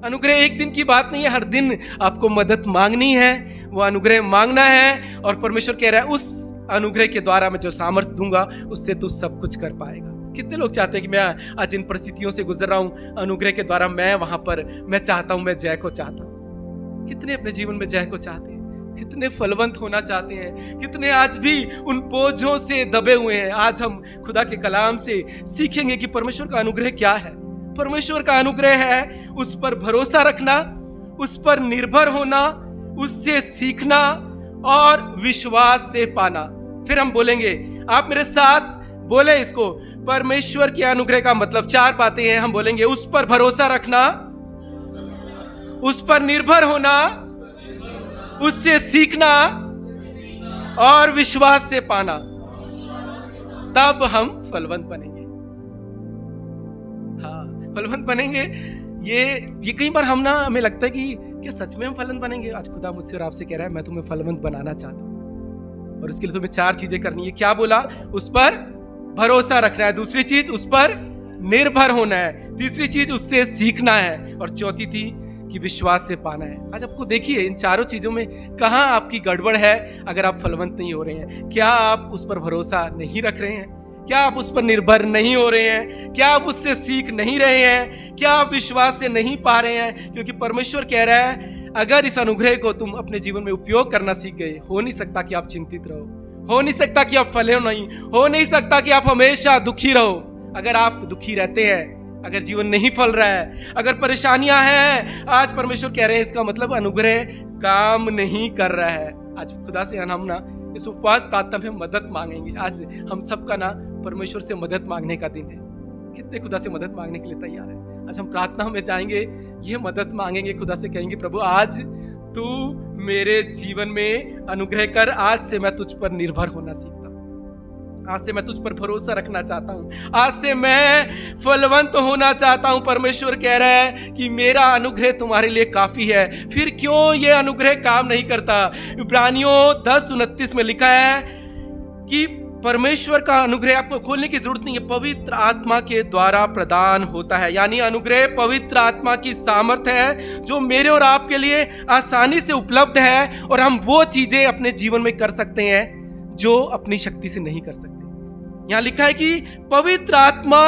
अनुग्रह एक दिन की बात नहीं है, हर दिन आपको मदद मांगनी है, वो अनुग्रह मांगना है। और परमेश्वर कह रहा है उस अनुग्रह के द्वारा मैं जो सामर्थ्य दूंगा उससे तू सब कुछ कर पाएगा। कितने लोग चाहते हैं कि मैं आज इन परिस्थितियों से गुजर रहा हूं, अनुग्रह के द्वारा मैं वहां पर, मैं चाहता हूं, मैं जय को चाहता हूं। कितने अपने जीवन में जय को चाहते हैं, कितने फलवंत होना चाहते हैं, कितने आज भी उन बोझों से दबे हुए हैं। आज हम खुदा के कलाम से सीखेंगे कि परमेश्वर का अनुग्रह क्या है। परमेश्वर का अनुग्रह है उस पर भरोसा रखना, उस पर निर्भर होना, उससे सीखना और विश्वास से पाना। फिर हम बोलेंगे, आप मेरे साथ बोले इसको, परमेश्वर के अनुग्रह का मतलब 4 बातें हैं। हम बोलेंगे उस पर भरोसा रखना, उस पर निर्भर होना, उससे सीखना और विश्वास से पाना, तब हम फलवंत बनेंगे। हाँ, फलवंत बनेंगे। ये कई बार हम ना, हमें लगता है कि क्या सच में हम फलवंत बनेंगे। आज खुदा मुझसे और आपसे कह रहा है मैं तुम्हें फलवंत बनाना चाहता हूं, और इसके लिए तुम्हें 4 चीजें करनी है। क्या बोला? उस पर भरोसा रखना है, दूसरी चीज उस पर निर्भर होना है, तीसरी चीज उससे सीखना है, और चौथी थी कि विश्वास से पाना है। आज आपको देखिए इन चारों चीजों में कहां आपकी गड़बड़ है। अगर आप फलवंत नहीं हो रहे हैं, क्या आप उस पर भरोसा नहीं रख रहे हैं, क्या आप उस पर निर्भर नहीं हो रहे हैं, क्या आप उससे सीख नहीं रहे हैं, क्या आप विश्वास से नहीं पा रहे हैं। क्योंकि परमेश्वर कह रहा है अगर इस अनुग्रह को तुम अपने जीवन में उपयोग करना सीख गए, हो नहीं सकता कि आप चिंतित रहो, हो नहीं सकता कि आप फले नहीं, हो नहीं सकता कि आप हमेशा दुखी रहो। अगर आप दुखी रहते हैं, अगर जीवन नहीं फल रहा है, अगर परेशानियां हैं, आज परमेश्वर कह रहे हैं इसका मतलब अनुग्रह काम नहीं कर रहा है। आज खुदा से हम ना इस उपवास प्रार्थना में मदद मांगेंगे। आज हम सबका ना परमेश्वर से मदद मांगने का दिन है। कितने खुदा से मदद मांगने के लिए तैयार है? आज हम प्रार्थना में जाएंगे, ये मदद मांगेंगे, खुदा से कहेंगे प्रभु आज तू मेरे जीवन में अनुग्रह कर। आज से मैं तुझ पर निर्भर होना सीखता हूँ, आज से मैं तुझ पर भरोसा रखना चाहता हूँ, आज से मैं फलवंत होना चाहता हूँ। परमेश्वर कह रहा है कि मेरा अनुग्रह तुम्हारे लिए काफी है। फिर क्यों ये अनुग्रह काम नहीं करता? इब्रानियों 10:29 में लिखा है कि परमेश्वर का अनुग्रह आपको खोलने की जरूरत नहीं है, पवित्र आत्मा के द्वारा प्रदान होता है। यानी अनुग्रह पवित्र आत्मा की सामर्थ्य है जो मेरे और आपके लिए आसानी से उपलब्ध है, और हम वो चीजें अपने जीवन में कर सकते हैं जो अपनी शक्ति से नहीं कर सकते। यहां लिखा है कि पवित्र आत्मा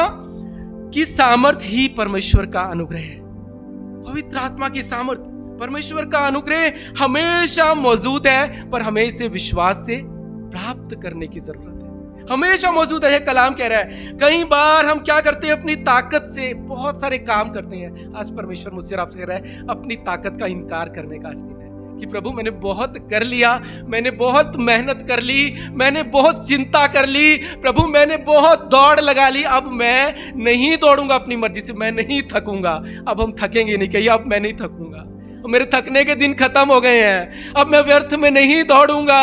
की सामर्थ्य ही परमेश्वर का अनुग्रह है। पवित्र आत्मा की सामर्थ्य, परमेश्वर का अनुग्रह हमेशा मौजूद है, पर हमें इसे विश्वास से प्राप्त करने की जरूरत है। हमेशा मौजूद है। कलाम कह रहा है कई बार हम क्या करते हैं, अपनी ताकत से बहुत सारे काम करते हैं। आज परमेश्वर मुझसे आपसे कह रहा है अपनी ताकत का इनकार करने का आज दिन है कि प्रभु मैंने बहुत कर लिया, मैंने बहुत मेहनत कर ली, मैंने बहुत चिंता कर ली, प्रभु मैंने बहुत दौड़ लगा ली, अब मैं नहीं दौड़ूंगा अपनी मर्जी से, मैं नहीं थकूंगा। अब हम थकेंगे नहीं, कहिए अब मैं नहीं थकूंगा, मेरे थकने के दिन खत्म हो गए हैं, अब मैं व्यर्थ में नहीं दौड़ूंगा।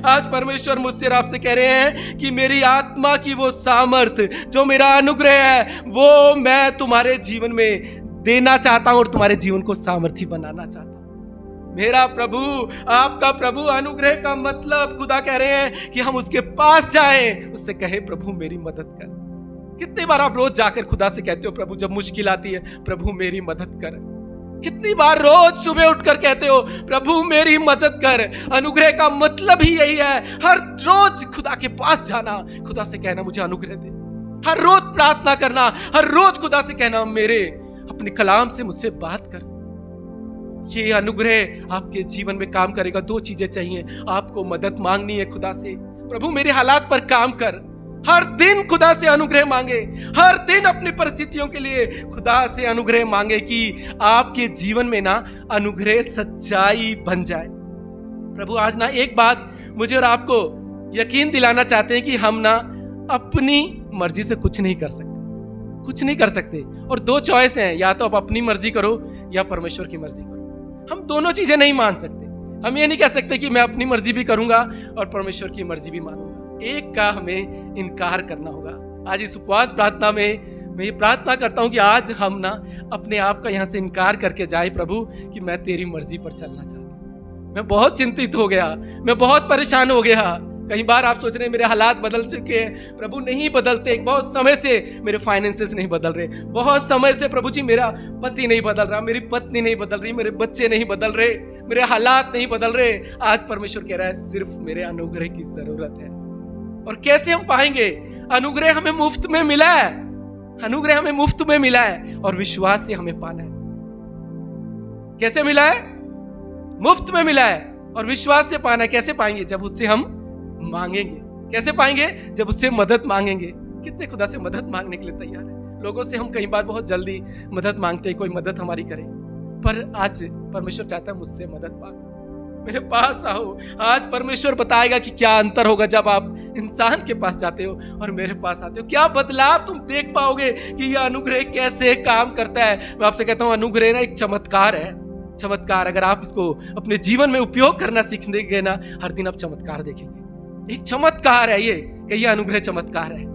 आज परमेश्वर मुझसे आपसे कह रहे हैं कि मेरी आत्मा की वो सामर्थ्य जो मेरा अनुग्रह है वो मैं तुम्हारे जीवन में देना चाहता हूं और तुम्हारे जीवन को सामर्थ्य बनाना चाहता हूं। मेरा प्रभु, आपका प्रभु, अनुग्रह का मतलब खुदा कह रहे हैं कि हम उसके पास जाएं, उससे कहे प्रभु मेरी मदद कर। कितनी बार आप रोज जाकर खुदा से कहते हो प्रभु जब मुश्किल आती है प्रभु मेरी मदद कर? कितनी बार रोज सुबह उठकर कहते हो प्रभु मेरी मदद कर? अनुग्रह का मतलब ही यही है, हर रोज खुदा के पास जाना, खुदा से कहना मुझे अनुग्रह दे, हर रोज प्रार्थना करना, हर रोज खुदा से कहना मेरे अपने कलाम से मुझसे बात कर। ये अनुग्रह आपके जीवन में काम करेगा। दो चीजें चाहिए, आपको मदद मांगनी है खुदा से, प्रभु मेरे हालात पर काम कर। हर दिन खुदा से अनुग्रह मांगे, हर दिन अपनी परिस्थितियों के लिए खुदा से अनुग्रह मांगे कि आपके जीवन में ना अनुग्रह सच्चाई बन जाए। प्रभु आज ना एक बात मुझे और आपको यकीन दिलाना चाहते हैं कि हम ना अपनी मर्जी से कुछ नहीं कर सकते, कुछ नहीं कर सकते। और दो चॉइस हैं, या तो आप अपनी मर्जी करो या परमेश्वर की मर्जी करो। हम दोनों चीजें नहीं मान सकते। हम ये नहीं कह सकते कि मैं अपनी मर्जी भी करूंगा और परमेश्वर की मर्जी भी मानूंगा। एक का हमें इनकार करना होगा। आज इस उपवास प्रार्थना में मैं ये प्रार्थना करता हूं कि आज हम ना अपने आप का यहां से इनकार करके जाए प्रभु कि मैं तेरी मर्जी पर चलना चाहता हूं। मैं बहुत चिंतित हो गया, मैं बहुत परेशान हो गया। कई बार आप सोच रहे हैं मेरे हालात बदल चुके हैं, प्रभु नहीं बदलते। बहुत समय से मेरे फाइनेंसेस नहीं बदल रहे, बहुत समय से प्रभु जी मेरा पति नहीं बदल रहा, मेरी पत्नी नहीं बदल रही, मेरे बच्चे नहीं बदल रहे, मेरे हालात नहीं बदल रहे। आज परमेश्वर कह रहा है सिर्फ मेरे अनुग्रह की जरूरत है। और कैसे हम पाएंगे? अनुग्रह हमें मुफ्त में मिला है, अनुग्रह हमें मुफ्त में मिला है और विश्वास से हमें पाना है। कैसे मिला है? मुफ्त में मिला है और विश्वास से पाना है। कैसे पाएंगे? जब उससे हम मांगेंगे। कैसे पाएंगे? जब उससे मदद मांगेंगे। कितने खुदा से मदद मांगने के लिए तैयार है? लोगों से हम कई बार बहुत जल्दी मदद मांगते हैं, कोई मदद हमारी करे, पर आज परमेश्वर चाहता है मुझसे मदद मांगो, मेरे पास आओ। आज परमेश्वर बताएगा कि क्या अंतर होगा जब आप इंसान के पास जाते हो और मेरे पास आते हो। क्या बदलाव तुम देख पाओगे कि यह अनुग्रह कैसे काम करता है। मैं आपसे कहता हूं अनुग्रह ना एक चमत्कार है, चमत्कार। अगर आप इसको अपने जीवन में उपयोग करना सीखेंगे ना, हर दिन आप चमत्कार देखेंगे। एक चमत्कार है ये, कि यह अनुग्रह चमत्कार है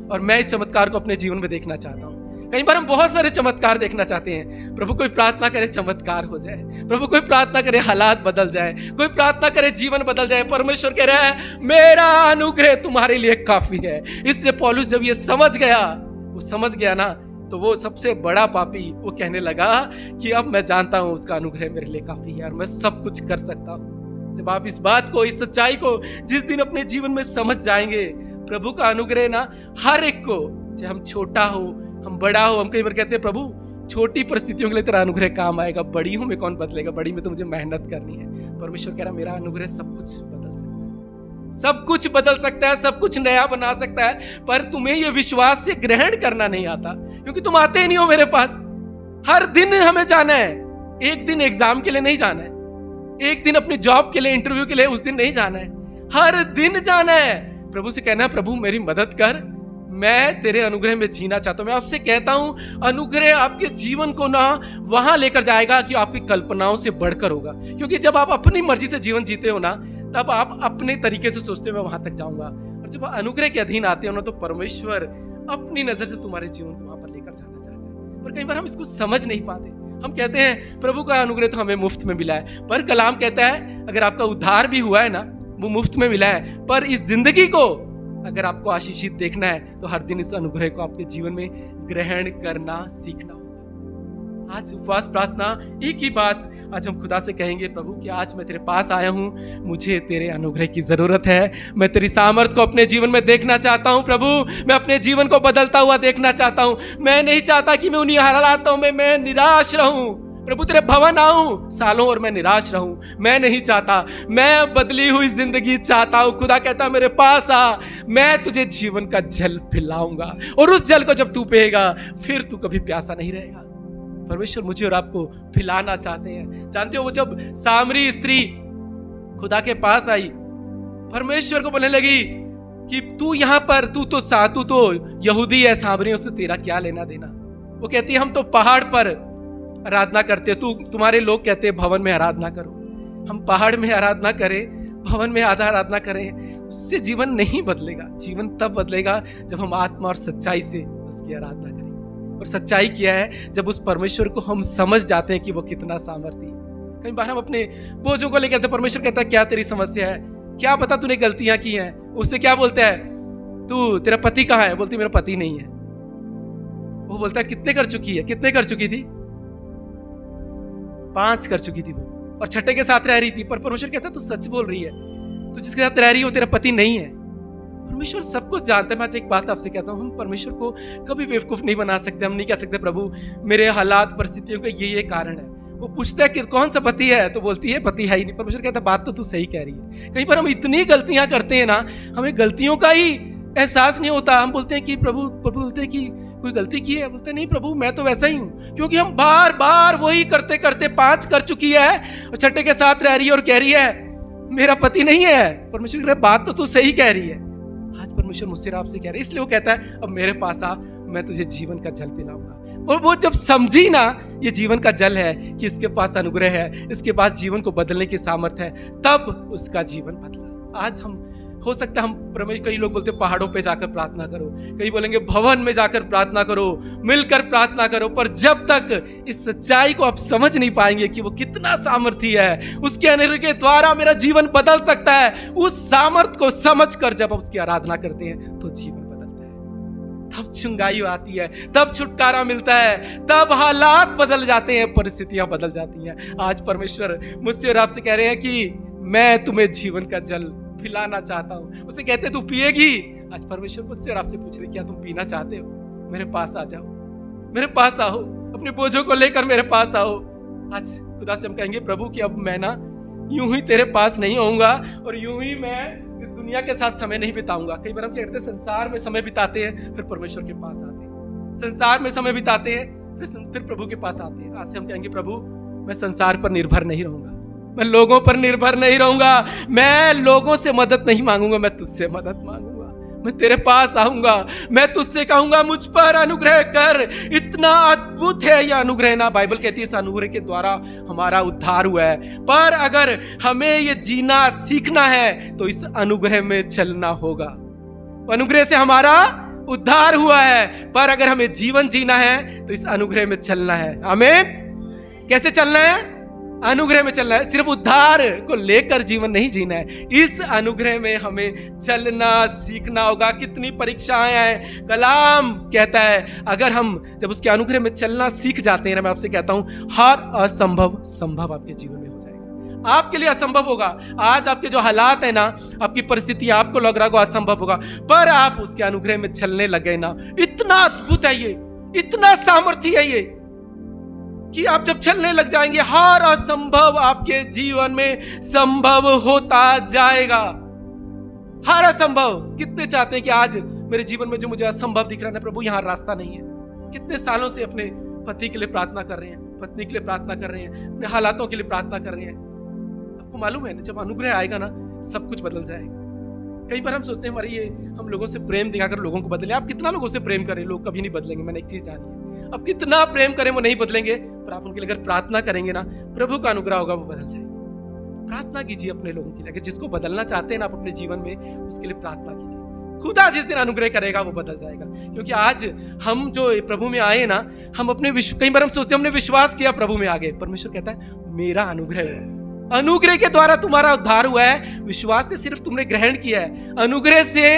और मैं इस चमत्कार को अपने जीवन में देखना चाहता हूं। कई बार हम बहुत सारे चमत्कार देखना चाहते हैं। प्रभु कोई प्रार्थना करे चमत्कार हो जाए, प्रभु कोई प्रार्थना करे हालात बदल जाए, कोई प्रार्थना करे जीवन बदल जाए। परमेश्वर कह रहा है मेरा अनुग्रह तुम्हारे लिए काफी है। इसलिए पौलुस जब ये समझ गया ना, तो वो सबसे बड़ा पापी वो कहने लगा कि अब मैं जानता हूं उसका अनुग्रह मेरे लिए काफी है और मैं सब कुछ कर सकता हूं। जब आप इस बात को, इस सच्चाई को जिस दिन अपने जीवन में समझ जाएंगे, प्रभु का अनुग्रह ना हर एक को, चाहे हम छोटा हो हम बड़ा हो। हम कई बार कहते हैं प्रभु छोटी परिस्थितियों के लिए तेरा अनुग्रह काम आएगा, बड़ी हूं मैं कौन बदलेगा, बड़ी में तो मुझे मेहनत करनी है। परमेश्वर कह रहा मेरा अनुग्रह सब कुछ बदल सकता है। सब कुछ बदल सकता है, सब कुछ नया बना सकता है, पर तुम्हें यह विश्वास से ग्रहण करना नहीं आता, क्योंकि तुम आते ही नहीं हो मेरे पास। हर दिन हमें जाना है, एक दिन एग्जाम के लिए नहीं जाना है, एक दिन अपनी जॉब के लिए, इंटरव्यू के लिए उस दिन नहीं जाना है, हर दिन जाना है। प्रभु से कहना है, प्रभु मेरी मदद कर, मैं तेरे अनुग्रह में जीना चाहता हूं। मैं आपसे कहता हूं, अनुग्रह आपके जीवन को ना वहां लेकर जाएगा कि आपकी कल्पनाओं से बढ़कर होगा, क्योंकि जब आप अपनी मर्जी से जीवन जीते हो ना, तब आप अपने तरीके से सोचते हो मैं वहां तक जाऊंगा, और जब अनुग्रह के अधीन आते हो ना, तो परमेश्वर अपनी नजर से तुम्हारे जीवन को वहां पर लेकर जाना चाहते हैं। पर कई बार हम इसको समझ नहीं पाते। हम कहते हैं प्रभु का अनुग्रह तो हमें मुफ्त में मिला है, पर कलाम कहता है अगर आपका उद्धार भी हुआ है ना, वो मुफ्त में मिला है, पर इस जिंदगी को अगर आपको आशीषित देखना है तो हर दिन इस अनुग्रह को आपके जीवन में ग्रहण करना सीखना होगा। आज उपवास प्रार्थना एक ही बात आज हम खुदा से कहेंगे, प्रभु कि आज मैं तेरे पास आया हूं, मुझे तेरे अनुग्रह की जरूरत है, मैं तेरी सामर्थ को अपने जीवन में देखना चाहता हूं। प्रभु मैं अपने जीवन को बदलता हुआ देखना चाहता हूं। मैं नहीं चाहता कि मैं उन्हीं हालातों में मैं निराश रहूं। प्रभु तेरे भवन आऊं सालों और मैं निराश रहूं, मैं नहीं चाहता। मैं बदली हुई जिंदगी चाहता हूं। खुदा कहता मेरे पास आ, मैं तुझे जीवन का जल पिलाऊंगा, और उस जल को जब तू पिएगा फिर तू कभी प्यासा नहीं रहेगा। परमेश्वर मुझे और आपको पिलाना चाहते हैं। जानते हो, वो जब सामरी स्त्री खुदा के पास आई, परमेश्वर को बोलने लगी कि तू यहाँ पर, तू तो यहूदी है, सामरियों से तेरा क्या लेना देना। वो कहती है हम तो पहाड़ पर आराधना करते, तुम्हारे लोग कहते हैं भवन में आराधना करो। हम पहाड़ में आराधना करें, भवन में आराधना करें, उससे जीवन नहीं बदलेगा। जीवन तब बदलेगा जब हम आत्मा और सच्चाई से उसकी आराधना करें। और सच्चाई क्या है? जब उस परमेश्वर को हम समझ जाते हैं कि वो कितना सामर्थी है। कई बार हम अपने बोझों को लेकर, परमेश्वर कहता है क्या तेरी समस्या है, क्या पता तूने गलतियां की हैं। उससे क्या बोलता है, तू तेरा पति कहाँ है? बोलती मेरा पति नहीं है। वो बोलता है कितने कर चुकी है? कितने कर चुकी थी? 5 कर चुकी थी वो, और छठे के साथ रह रही थी। पर परमेश्वर कहता है तू सच बोल रही है, तू जिसके साथ रह रही है वो तेरा पति नहीं है। परमेश्वर सब कुछ जानता है। मैं आज एक बात आपसे कहता हूँ, हम परमेश्वर को कभी बेवकूफ नहीं बना सकते। हम नहीं कह सकते प्रभु मेरे हालात परिस्थितियों का ये कारण है। वो पूछता है कि कौन सा पति है, तो बोलती है पति है ही नहीं। परमेश्वर कहता है बात तो तू सही कह रही है। कहीं पर हम इतनी गलतियां करते हैं ना, हमें गलतियों का ही एहसास नहीं होता। हम बोलते हैं कि प्रभु बोलते हैं कि कोई गलती की है, बोलते नहीं प्रभु मैं तो वैसा ही हूं, क्योंकि हम बार बार वही करते करते 5 कर चुकी है और छठे के साथ रह रही है और कह रही है मेरा पति नहीं है। परमेश्वर कह रहा है बात तो तू सही कह रही है। आज परमेश्वर मुझसे आपसे कह रहा है, इसलिए वो कहता है अब मेरे पास आ, मैं तुझे जीवन का जल पिलाऊंगा। और वो जब समझी ना ये जीवन का जल है कि इसके पास अनुग्रह है, इसके पास जीवन को बदलने की सामर्थ्य है, तब उसका जीवन बदला। आज हम हो सकता है हम परमेश्वर, कई लोग बोलते पहाड़ों पे जाकर प्रार्थना करो, कई बोलेंगे भवन में जाकर प्रार्थना करो, मिलकर प्रार्थना करो, पर जब तक इस सच्चाई को आप समझ नहीं पाएंगे कि वो कितना सामर्थी है, उसके अनुग्रह के द्वारा मेरा जीवन बदल सकता है, उस सामर्थ को समझकर जब आप उसकी आराधना करते हैं तो जीवन बदलता है। तब चंगाई आती है, तब छुटकारा मिलता है, तब हालात बदल जाते हैं, परिस्थितियां बदल जाती हैं। आज परमेश्वर मुझसे और आपसे कह रहे हैं कि मैं तुम्हें जीवन का जल पिलाना चाहता हूं। उसे कहते तू पिएगी। आज परमेश्वर मुझसे और आपसे पूछ रहे क्या तुम पीना चाहते हो? मेरे पास आ जाओ, मेरे पास आओ, अपने बोझों को लेकर मेरे पास आओ। आज खुदा से हम कहेंगे प्रभु कि अब मैं ना यूं ही तेरे पास नहीं आऊंगा और यूं ही मैं इस दुनिया के साथ समय नहीं बिताऊंगा। कई बार हम कहते हैं संसार में समय बिताते हैं, फिर परमेश्वर के पास आते हैं, संसार में समय बिताते हैं, फिर प्रभु के पास आते हैं। आज से हम कहेंगे प्रभु मैं संसार पर निर्भर नहीं रहूंगा, मैं लोगों पर निर्भर नहीं रहूंगा, मैं लोगों से मदद नहीं मांगूंगा, मैं तुझसे मदद मांगूंगा, मैं तेरे पास आऊंगा, मैं तुझसे कहूंगा मुझ पर अनुग्रह कर। इतना अद्भुत है यह अनुग्रह ना, बाइबल कहती है इस अनुग्रह के द्वारा हमारा उद्धार हुआ है। पर अगर हमें ये जीना सीखना है तो इस अनुग्रह में चलना होगा। अनुग्रह से हमारा उद्धार हुआ है, पर अगर हमें जीवन जीना है तो इस अनुग्रह में चलना है। आमीन। कैसे चलना है? अनुग्रह में चलना है। सिर्फ उद्धार को लेकर जीवन नहीं जीना है, इस अनुग्रह में हमें चलना सीखना होगा। कितनी परीक्षाएं हैं, कलाम कहता है अगर हम जब उसके अनुग्रह में चलना सीख जाते हैं ना, मैं आपसे कहता हूं हर असंभव संभव आपके जीवन में हो जाएगा। आपके लिए असंभव होगा। आज आपके जो हालात है ना, आपकी परिस्थिति आपको लग रहा होगा असंभव होगा, पर आप उसके अनुग्रह में चलने लगे ना, इतना अद्भुत है ये, इतना सामर्थ्य है ये कि आप जब चलने लग जाएंगे हर असंभव आपके जीवन में संभव होता जाएगा। हर असंभव। कितने चाहते हैं कि आज मेरे जीवन में जो मुझे असंभव दिख रहा है प्रभु, यहाँ रास्ता नहीं है। कितने सालों से अपने पति के लिए प्रार्थना कर रहे हैं, पत्नी के लिए प्रार्थना कर रहे हैं, अपने हालातों के लिए प्रार्थना कर रहे हैं। आपको मालूम है जब अनुग्रह आएगा ना, सब कुछ बदल जाएगा। कई बार हम सोचते हैं हमारे ये हम लोगों से प्रेम दिखाकर लोगों को बदले। आप कितना लोगों से प्रेम करें, लोग कभी नहीं बदलेंगे। मैंने एक चीज जानी है, अब कितना प्रेम करें वो नहीं बदलेंगे, पर आप उनके लिए अगर प्रार्थना करेंगे ना, प्रभु का अनुग्रह होगा, वो बदल जाएंगे। प्रार्थना कीजिए अपने लोगों के लिए। अगर जिसको बदलना चाहते हैं ना आप अपने जीवन में, उसके लिए प्रार्थना कीजिए। खुदा जिस दिन अनुग्रह करेगा वो बदल जाएगा। क्योंकि आज हम जो प्रभु में आए ना, हम अपने कई बार हम सोचते हैं हमने विश्वास किया प्रभु में आगे, परमेश्वर कहता है मेरा अनुग्रह है। अनुग्रह के द्वारा तुम्हारा उद्धार हुआ है। विश्वास से सिर्फ तुमने ग्रहण किया है, अनुग्रह से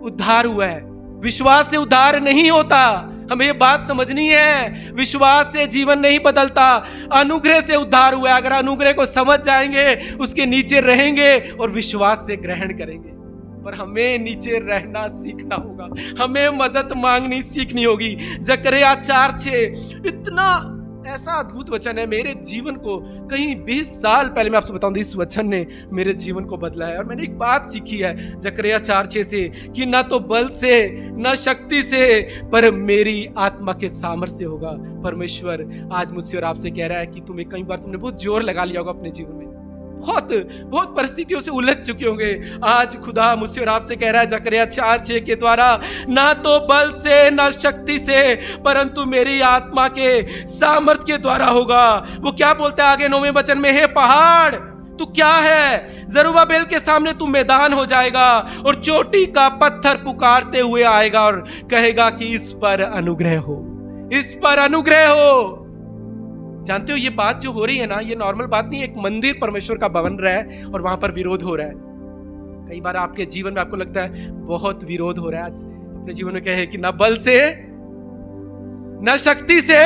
उद्धार हुआ है। विश्वास से उद्धार नहीं होता, हमें ये बात समझनी है। विश्वास से जीवन नहीं बदलता, अनुग्रह से उद्धार हुआ है। अगर अनुग्रह को समझ जाएंगे, उसके नीचे रहेंगे और विश्वास से ग्रहण करेंगे। पर हमें नीचे रहना सीखना होगा, हमें मदद मांगनी सीखनी होगी। जकरिया 4:6 इतना ऐसा अद्भुत वचन है, मेरे जीवन को कहीं 20 साल पहले, मैं आपसे बताऊं, इस वचन ने मेरे जीवन को बदला है। और मैंने एक बात सीखी है जकरिया 4:6 से, कि ना तो बल से ना शक्ति से, पर मेरी आत्मा के सामर्थ्य से होगा। परमेश्वर आज मुझसे और आपसे कह रहा है कि तुम्हें कई बार तुमने बहुत जोर लगा लिया होगा अपने जीवन में, बहुत परिस्थितियों से उलझ चुके होंगे। आज खुदा मुझसे और आपसे कह रहा है जकरिया 4:6 के द्वारा, ना तो बल से ना शक्ति से, परंतु मेरी आत्मा के सामर्थ्य के द्वारा होगा। वो क्या बोलता है आगे 9वें वचन में, हे पहाड़ तू क्या है, जरुब्बाबेल के सामने तू मैदान हो जाएगा, और चोटी का पत्थर पुकारते हुए आएगा और कहेगा कि इस पर अनुग्रह हो, इस पर अनुग्रह हो। जानते हो ये बात जो हो रही है ना, ये नॉर्मल बात नहीं है। एक मंदिर परमेश्वर का बन रहा है और वहां पर विरोध हो रहा है। कई बार आपके जीवन में आपको लगता है बहुत विरोध हो रहा है। आज अपने जीवन में कहे कि ना बल से ना शक्ति से,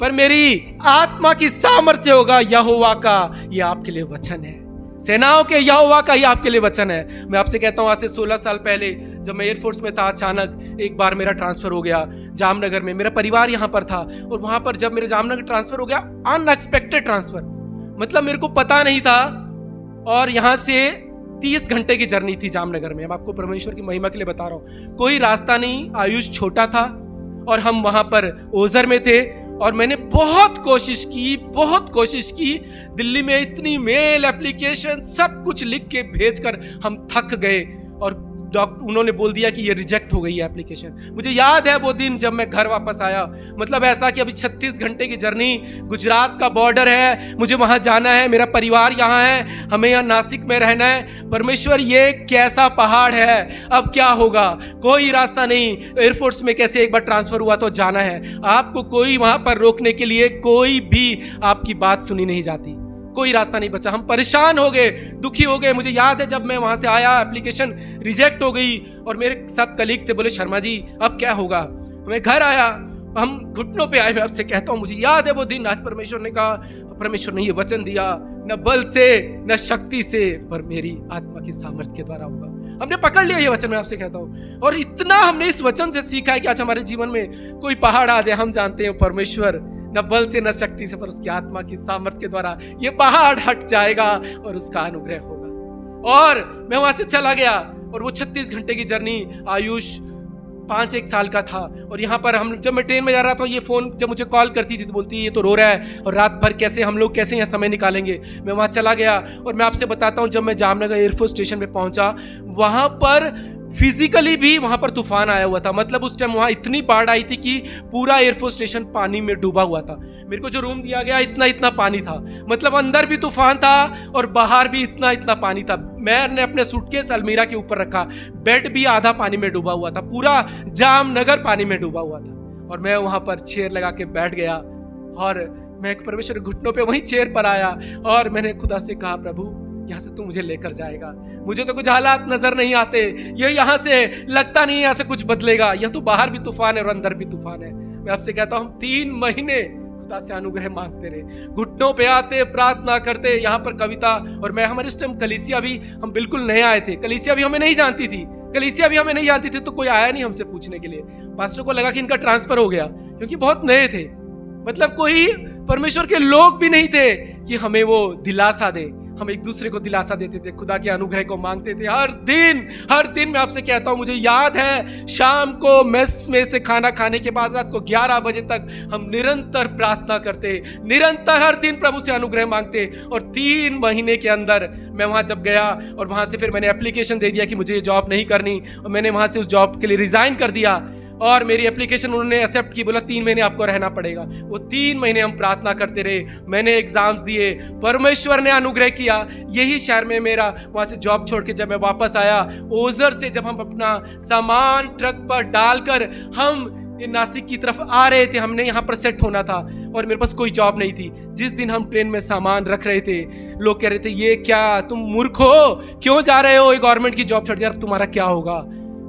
पर मेरी आत्मा की सामर्थ्य होगा। यहोवा का ये आपके लिए वचन है, सेनाओं के यहोवा का ये आपके लिए वचन है। मैं आपसे कहता हूं, आज से 16 साल पहले जब मैं एयरफोर्स में था, अचानक एक बार मेरा ट्रांसफर हो गया जामनगर में। मेरा परिवार यहां पर था, और वहां पर जब मेरे जामनगर ट्रांसफर हो गया, अनएक्सपेक्टेड ट्रांसफर, मतलब मेरे को पता नहीं था। और यहां से 30 घंटे की जर्नी थी जामनगर में। अब आपको परमेश्वर की महिमा के लिए बता रहा हूं, कोई रास्ता नहीं। आयुष छोटा था और हम वहां पर ओझर में थे, और मैंने बहुत कोशिश की। दिल्ली में इतनी मेल, एप्लीकेशन, सब कुछ लिख के भेजकर हम थक गए, और उन्होंने बोल दिया कि ये रिजेक्ट हो गई है एप्लीकेशन। मुझे याद है वो दिन जब मैं घर वापस आया, मतलब ऐसा कि अभी 36 घंटे की जर्नी, गुजरात का बॉर्डर है, मुझे वहां जाना है, मेरा परिवार यहाँ है, हमें यहाँ नासिक में रहना है। परमेश्वर ये कैसा पहाड़ है, अब क्या होगा, कोई रास्ता नहीं। एयरफोर्स में कैसे एक बार ट्रांसफर हुआ तो जाना है, आपको कोई वहां पर रोकने के लिए कोई भी आपकी बात सुनी नहीं जाती, कोई रास्ता नहीं बचा। हम परेशान हो गए, दुखी हो गए। मुझे याद है जब मैं वहां से आया, एप्लीकेशन रिजेक्ट हो गई, और मेरे सब कलीग थे, बोले शर्मा जी अब क्या होगा। मैं घर आया, हम घुटनों पे आए। मैं आपसे कहता हूं, मुझे याद है वो दिन। आज परमेश्वर ने कहा, परमेश्वर ने ये वचन दिया, न बल से न शक्ति से, पर मेरी आत्मा की सामर्थ्य के द्वारा होगा। हमने पकड़ लिया ये वचन, मैं आपसे कहता हूं। और इतना हमने इस वचन से सीखा है कि आज हमारे जीवन में कोई पहाड़ आ जाए, हम जानते हैं परमेश्वर न बल से न शक्ति से, पर उसकी आत्मा की सामर्थ्य के द्वारा ये पहाड़ हट जाएगा और उसका अनुग्रह होगा। और मैं वहां से चला गया, और वो 36 घंटे की जर्नी, आयुष 5-1 साल का था। और यहाँ पर जब मैं ट्रेन में जा रहा था, ये फोन जब मुझे कॉल करती थी तो बोलती ये तो रो रहा है, और रात भर कैसे हम लोग कैसे यहाँ समय निकालेंगे। मैं वहाँ चला गया, और मैं आपसे बताता हूँ, जब मैं जामनगर एयरफोर्स स्टेशन पे पहुंचा, वहां पर फिजिकली भी वहां पर तूफान आया हुआ था। मतलब उस टाइम वहां इतनी बाढ़ आई थी कि पूरा एयरफोर्स स्टेशन पानी में डूबा हुआ था। मेरे को जो रूम दिया गया, इतना पानी था, मतलब अंदर भी तूफान था और बाहर भी इतना पानी था। मैंने अपने सूटकेस अलमीरा के ऊपर रखा, बेड भी आधा पानी में डूबा हुआ था, पूरा जामनगर पानी में डूबा हुआ था। और मैं वहां पर चेयर लगा के बैठ गया, और मैं परमेश्वर घुटनों पे वहीं चेयर पर आया, और मैंने खुदा से कहा, प्रभु यहाँ से तू मुझे लेकर जाएगा। मुझे तो कुछ हालात नजर नहीं आते, ये यहाँ से लगता नहीं यहाँ से कुछ बदलेगा। यहाँ तो बाहर भी तूफान है और अंदर भी तूफान है। मैं आपसे कहता हूँ, 3 महीने खुदा से अनुग्रह मांगते रहे, घुटनों पे आते, प्रार्थना करते। यहाँ पर कविता और मैं, हमारे इस टाइम कलीसिया भी, हम बिल्कुल नए आए थे, कलीसिया भी हमें नहीं जानती थी, तो कोई आया नहीं हमसे पूछने के लिए। पास्टर को लगा कि इनका ट्रांसफर हो गया, क्योंकि बहुत नए थे। मतलब कोई परमेश्वर के लोग भी नहीं थे कि हमें वो दिलासा दे, हम एक दूसरे को दिलासा देते थे, खुदा के अनुग्रह को मांगते थे। हर दिन मैं आपसे कहता हूं, मुझे याद है शाम को मेस में से खाना खाने के बाद रात को 11 बजे तक हम निरंतर प्रार्थना करते, निरंतर हर दिन प्रभु से अनुग्रह मांगते। और 3 महीने के अंदर मैं वहां जब गया और वहां से फिर मैंने एप्लीकेशन दे दिया कि मुझे ये जॉब नहीं करनी, और मैंने वहां से उस जॉब के लिए रिजाइन कर दिया और मेरी एप्लीकेशन उन्होंने एक्सेप्ट की, बोला 3 महीने आपको रहना पड़ेगा। वो 3 महीने हम प्रार्थना करते रहे, मैंने एग्जाम्स दिए, परमेश्वर ने अनुग्रह किया। यही शहर में मेरा वहां से जॉब छोड़ के जब मैं वापस आया, ओझर से जब हम अपना सामान ट्रक पर डालकर हम ये नासिक की तरफ आ रहे थे, हमने यहाँ पर सेट होना था और मेरे पास कोई जॉब नहीं थी। जिस दिन हम ट्रेन में सामान रख रहे थे, लोग कह रहे थे ये क्या, तुम मूर्ख हो, क्यों जा रहे हो, ये गवर्नमेंट की जॉब छोड़ के, अब तुम्हारा क्या होगा।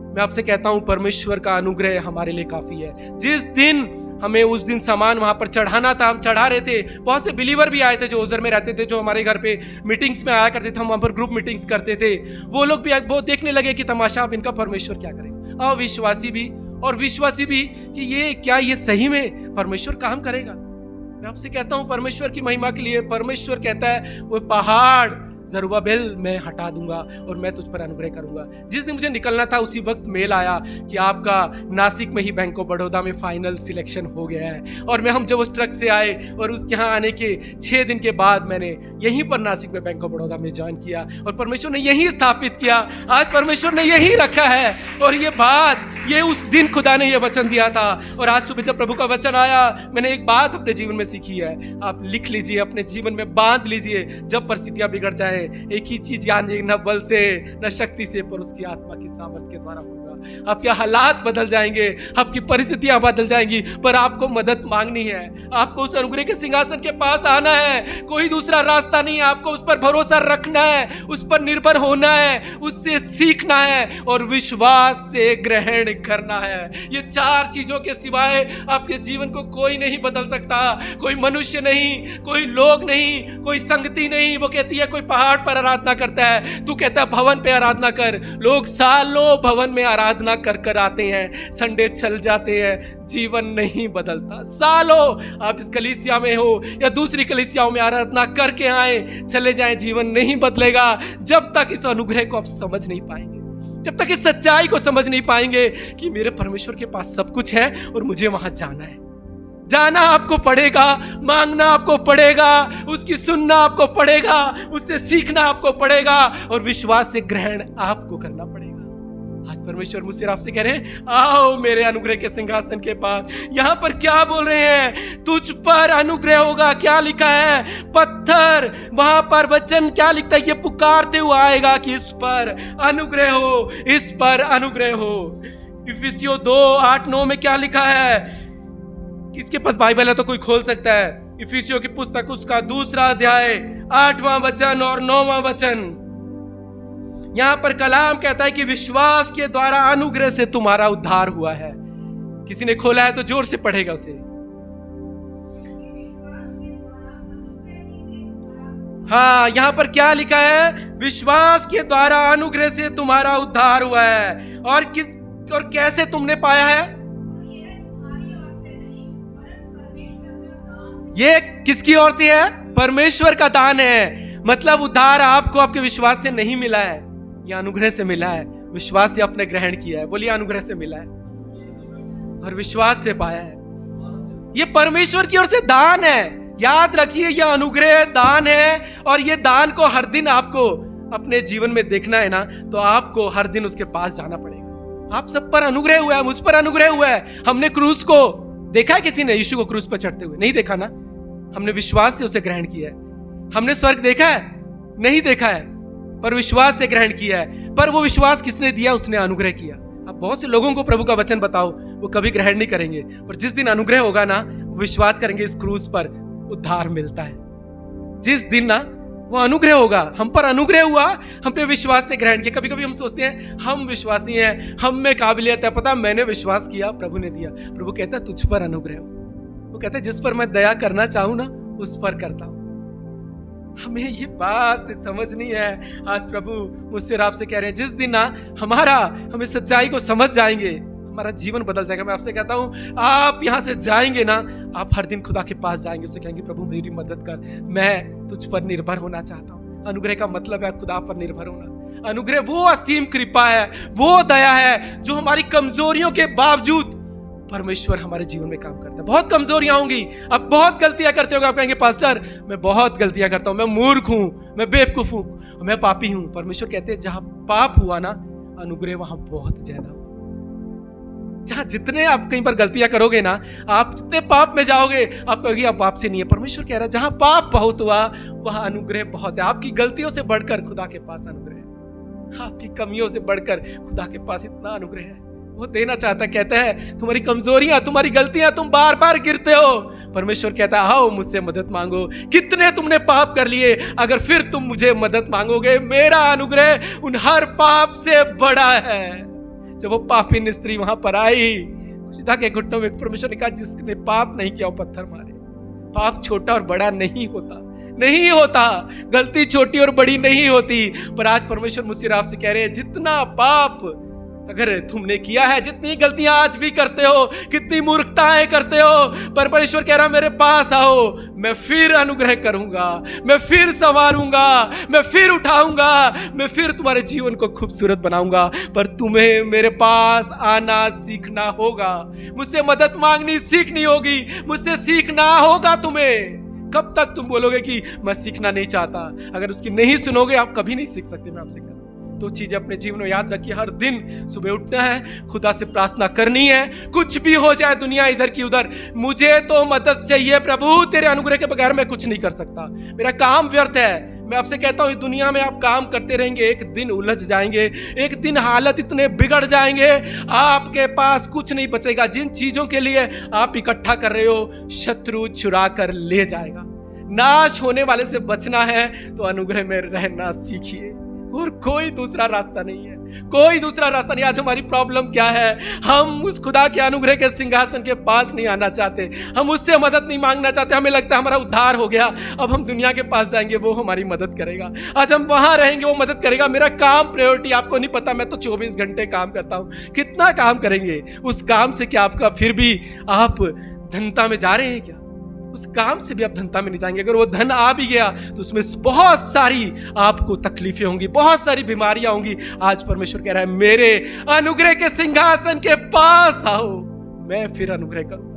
मैं आपसे कहता हूं, परमेश्वर का अनुग्रह हमारे लिए काफी है। जिस दिन हमें उस दिन सामान वहां पर चढ़ाना था, हम चढ़ा रहे थे। बहुत से बिलीवर भी आए थे जो ओझर में रहते थे, जो हमारे घर पे मीटिंग्स में आया करते थे, हम वहां पर ग्रुप मीटिंग्स करते थे। वो लोग भी वो देखने लगे कि तमाशा अब इनका परमेश्वर क्या करेगा। अविश्वासी भी और विश्वासी भी कि ये क्या, ये सही में परमेश्वर काम करेगा। मैं आपसे कहता हूं, परमेश्वर की महिमा के लिए परमेश्वर कहता है वो पहाड़ जरुब्बाबेल मैं हटा दूंगा और मैं तुझ पर अनुग्रह करूंगा। जिस दिन मुझे निकलना था उसी वक्त मेल आया कि आपका नासिक में ही बैंक ऑफ बड़ौदा में फाइनल सिलेक्शन हो गया है। और हम जब उस ट्रक से आए और उसके यहाँ आने के 6 दिन के बाद मैंने यहीं पर नासिक में बैंक ऑफ बड़ौदा में ज्वाइन किया और परमेश्वर ने यही स्थापित किया। आज परमेश्वर ने यही रखा है। और ये बात, ये उस दिन खुदा ने ये वचन दिया था और आज सुबह जब प्रभु का वचन आया, मैंने एक बात अपने जीवन में सीखी है। आप लिख लीजिए, अपने जीवन में बांध लीजिए। जब परिस्थितियां बिगड़ जाए, एक ही चीज यानी न बल से न शक्ति से, पर उसकी आत्मा की सामर्थ्य के द्वारा होगा। आपके हालात बदल जाएंगे, आपकी परिस्थितियां बदल जाएंगी, पर आपको मदद मांगनी है। आपको उस अनुग्रह के सिंहासन के पास आना है। कोई दूसरा रास्ता नहीं है। आपको उस पर भरोसा रखना है, उस पर निर्भर होना है, उससे सीखना है और विश्वास से ग्रहण करना है। ये 4 चीजों के सिवाय आपके जीवन को कोई नहीं बदल सकता। कोई मनुष्य नहीं, कोई लोग नहीं, कोई संगति नहीं। वो कहती है कोई पहाड़ पर आराधना करता है, तू कहता है भवन पे आराधना कर। लोग सालों भवन में आराधना कर कर आते हैं, संडे चल जाते हैं, जीवन नहीं बदलता। सालों आप इस कलीसिया में हो या दूसरी कलीसियाओं में आराधना करके आए, चले जाएं, जीवन नहीं बदलेगा जब तक इस अनुग्रह को आप समझ नहीं पाएंगे, जब तक इस सच्चाई को समझ नहीं पाएंगे कि मेरे परमेश्वर के पास सब कुछ है और मुझे वहां जाना है। जाना आपको पड़ेगा, मांगना आपको पड़ेगा, उसकी सुनना आपको पड़ेगा, उससे सीखना आपको पड़ेगा और विश्वास से ग्रहण आपको करना पड़ेगा। आज परमेश्वर मुझसे आपसे कह रहे हैं, आओ मेरे अनुग्रह के सिंहासन के पास। यहां पर क्या बोल रहे हैं? तुझ पर अनुग्रह होगा। क्या लिखा है? पत्थर, वहां पर वचन क्या लिखता है? ये पुकारते हुए आएगा कि इस पर अनुग्रह हो, इस पर अनुग्रह हो। इफिसियों 2:8-9 में क्या लिखा है? किसके पास बाइबल है तो कोई खोल सकता है। इफिसियों की पुस्तक उसका 2 अध्याय 8वां वचन और 9वां वचन। यहां पर कलाम कहता है कि विश्वास के द्वारा अनुग्रह से तुम्हारा उद्धार हुआ है। किसी ने खोला है तो जोर से पढ़ेगा उसे। हाँ, यहां पर क्या लिखा है? विश्वास के द्वारा अनुग्रह से तुम्हारा उद्धार हुआ है। और कैसे तुमने पाया है? ये किसकी ओर से है? परमेश्वर का दान है। मतलब उद्धार आपको आपके विश्वास से नहीं मिला है, यह अनुग्रह से मिला है। विश्वास से आपने ग्रहण किया है। बोलिए, अनुग्रह से मिला है और विश्वास से पाया है। ये परमेश्वर की ओर से दान है। याद रखिए, यह अनुग्रह दान है और ये दान को हर दिन आपको अपने जीवन में देखना है ना, तो आपको हर दिन उसके पास जाना पड़ेगा। आप सब पर अनुग्रह हुआ है, मुझ पर अनुग्रह हुआ है। हमने क्रूस को देखा है? किसी ने यीशु को क्रूस पर चढ़ते हुए? नहीं देखा ना। हमने विश्वास से उसे ग्रहण किया है। हमने स्वर्ग देखा है? नहीं देखा है, पर विश्वास से ग्रहण किया है। पर वो विश्वास किसने दिया? उसने अनुग्रह किया। अब बहुत से लोगों को प्रभु का वचन बताओ, वो कभी ग्रहण नहीं करेंगे, पर जिस दिन अनुग्रह होगा ना, वो विश्वास करेंगे इस क्रूस पर उद्धार मिलता है। जिस दिन ना वो अनुग्रह होगा, हम पर अनुग्रह हुआ, हमने विश्वास से ग्रहण किया। कभी कभी हम सोचते हैं हम विश्वासी हैं, हम में काबिलियत है। पता, मैंने विश्वास किया, प्रभु ने दिया। प्रभु कहता है तुझ पर अनुग्रह हो। वो कहता है जिस पर मैं दया करना चाहूं ना, उस पर करता हूं। हमें ये बात समझनी है। आज प्रभु मुझसे और आपसे कह रहे हैं, जिस दिन ना हमें सच्चाई को समझ जाएंगे, हमारा जीवन बदल जाएगा। मैं आपसे कहता हूं, आप यहां से जाएंगे ना, आप हर दिन खुदा के पास जाएंगे, उससे कहेंगे प्रभु मेरी मदद कर, मैं तुझ पर निर्भर होना चाहता हूं। अनुग्रह का मतलब है खुदा पर निर्भर होना। अनुग्रह वो असीम कृपा है, वो दया है जो हमारी कमजोरियों के बावजूद परमेश्वर हमारे जीवन में काम करता है। बहुत कमजोरियां होंगी, आप बहुत गलतियां करते होंगे, आप कहेंगे पास्टर मैं बहुत गलतियां करता हूं, मैं मूर्ख हूं, मैं बेवकूफ हूं, मैं पापी हूं। परमेश्वर कहते हैं जहां पाप हुआ ना, अनुग्रह वहां बहुत ज्यादा हुआ। जहां जितने आप कहीं पर गलतियां करोगे ना, आप जितने पाप में जाओगे, आप कहोगे आप पाप से नहीं है। परमेश्वर कह रहा है जहां पाप बहुत हुआ वहां अनुग्रह बहुत है। आपकी गलतियों से बढ़कर खुदा के पास अनुग्रह है, आपकी कमियों से बढ़कर खुदा के पास इतना अनुग्रह है। वो देना चाहता, कहता है तुम्हारी कमजोरियां, तुम्हारी गलतियां, तुम बार बार गिरते हो। परमेश्वर कहता है आओ मुझसे मदद मांगो। कितने तुमने पाप कर लिए, अगर फिर तुम मुझे मदद मांगोगे, मेरा अनुग्रह उन हर पाप से बड़ा है। जब वो पापी स्त्री वहां पर आई, खुदा के घुटनों में परमेश्वर ने कहा जिसने पाप नहीं किया वो पत्थर मारे। पाप छोटा और बड़ा नहीं होता, नहीं होता, गलती छोटी और बड़ी नहीं होती। पर आज परमेश्वर मुझसे आपसे कह रहे हैं जितना पाप अगर तुमने किया है, जितनी गलतियां आज भी करते हो, कितनी मूर्खताएं करते हो, पर परमेश्वर कह रहा मेरे पास आओ, मैं फिर अनुग्रह करूंगा, मैं फिर संवारूंगा, मैं फिर उठाऊंगा, मैं फिर तुम्हारे जीवन को खूबसूरत बनाऊंगा। पर तुम्हें मेरे पास आना सीखना होगा, मुझसे मदद मांगनी सीखनी होगी, मुझसे सीखना होगा तुम्हें। कब तक तुम बोलोगे कि मैं सीखना नहीं चाहता? अगर उसकी नहीं सुनोगे आप कभी नहीं सीख सकते। मैं आपसे कह रहा हूं दो चीजें अपने जीवन में याद रखिए। हर दिन सुबह उठना है, खुदा से प्रार्थना करनी है, कुछ भी हो जाए दुनिया इधर की उधर, मुझे तो मदद चाहिए प्रभु, तेरे अनुग्रह के बगैर मैं कुछ नहीं कर सकता, मेरा काम व्यर्थ है। मैं आपसे कहता हूं दुनिया में आप काम करते रहेंगे, एक दिन उलझ जाएंगे, एक दिन हालत इतने बिगड़ जाएंगे, आपके पास कुछ नहीं बचेगा। जिन चीजों के लिए आप इकट्ठा कर रहे हो, शत्रु चुरा कर ले जाएगा। नाश होने वाले से बचना है तो अनुग्रह में रहना सीखिए, और कोई दूसरा रास्ता नहीं है, कोई दूसरा रास्ता नहीं। आज हमारी प्रॉब्लम क्या है? हम उस खुदा के अनुग्रह के सिंहासन के पास नहीं आना चाहते, हम उससे मदद नहीं मांगना चाहते। हमें लगता है हमारा उद्धार हो गया, अब हम दुनिया के पास जाएंगे, वो हमारी मदद करेगा। आज हम वहां रहेंगे, वो मदद करेगा। मेरा काम प्रायोरिटी, आपको नहीं पता मैं तो 24 घंटे काम करता हूं। कितना काम करेंगे? उस काम से क्या आपका फिर भी आप धनता में जा रहे हैं क्या? उस काम से भी आप धनता में नहीं जाएंगे। अगर वो धन आ भी गया तो उसमें बहुत सारी आपको तकलीफें होंगी, बहुत सारी बीमारियां होंगी। आज परमेश्वर कह रहा है मेरे अनुग्रह के सिंहासन के पास आओ, मैं फिर अनुग्रह करूंगा,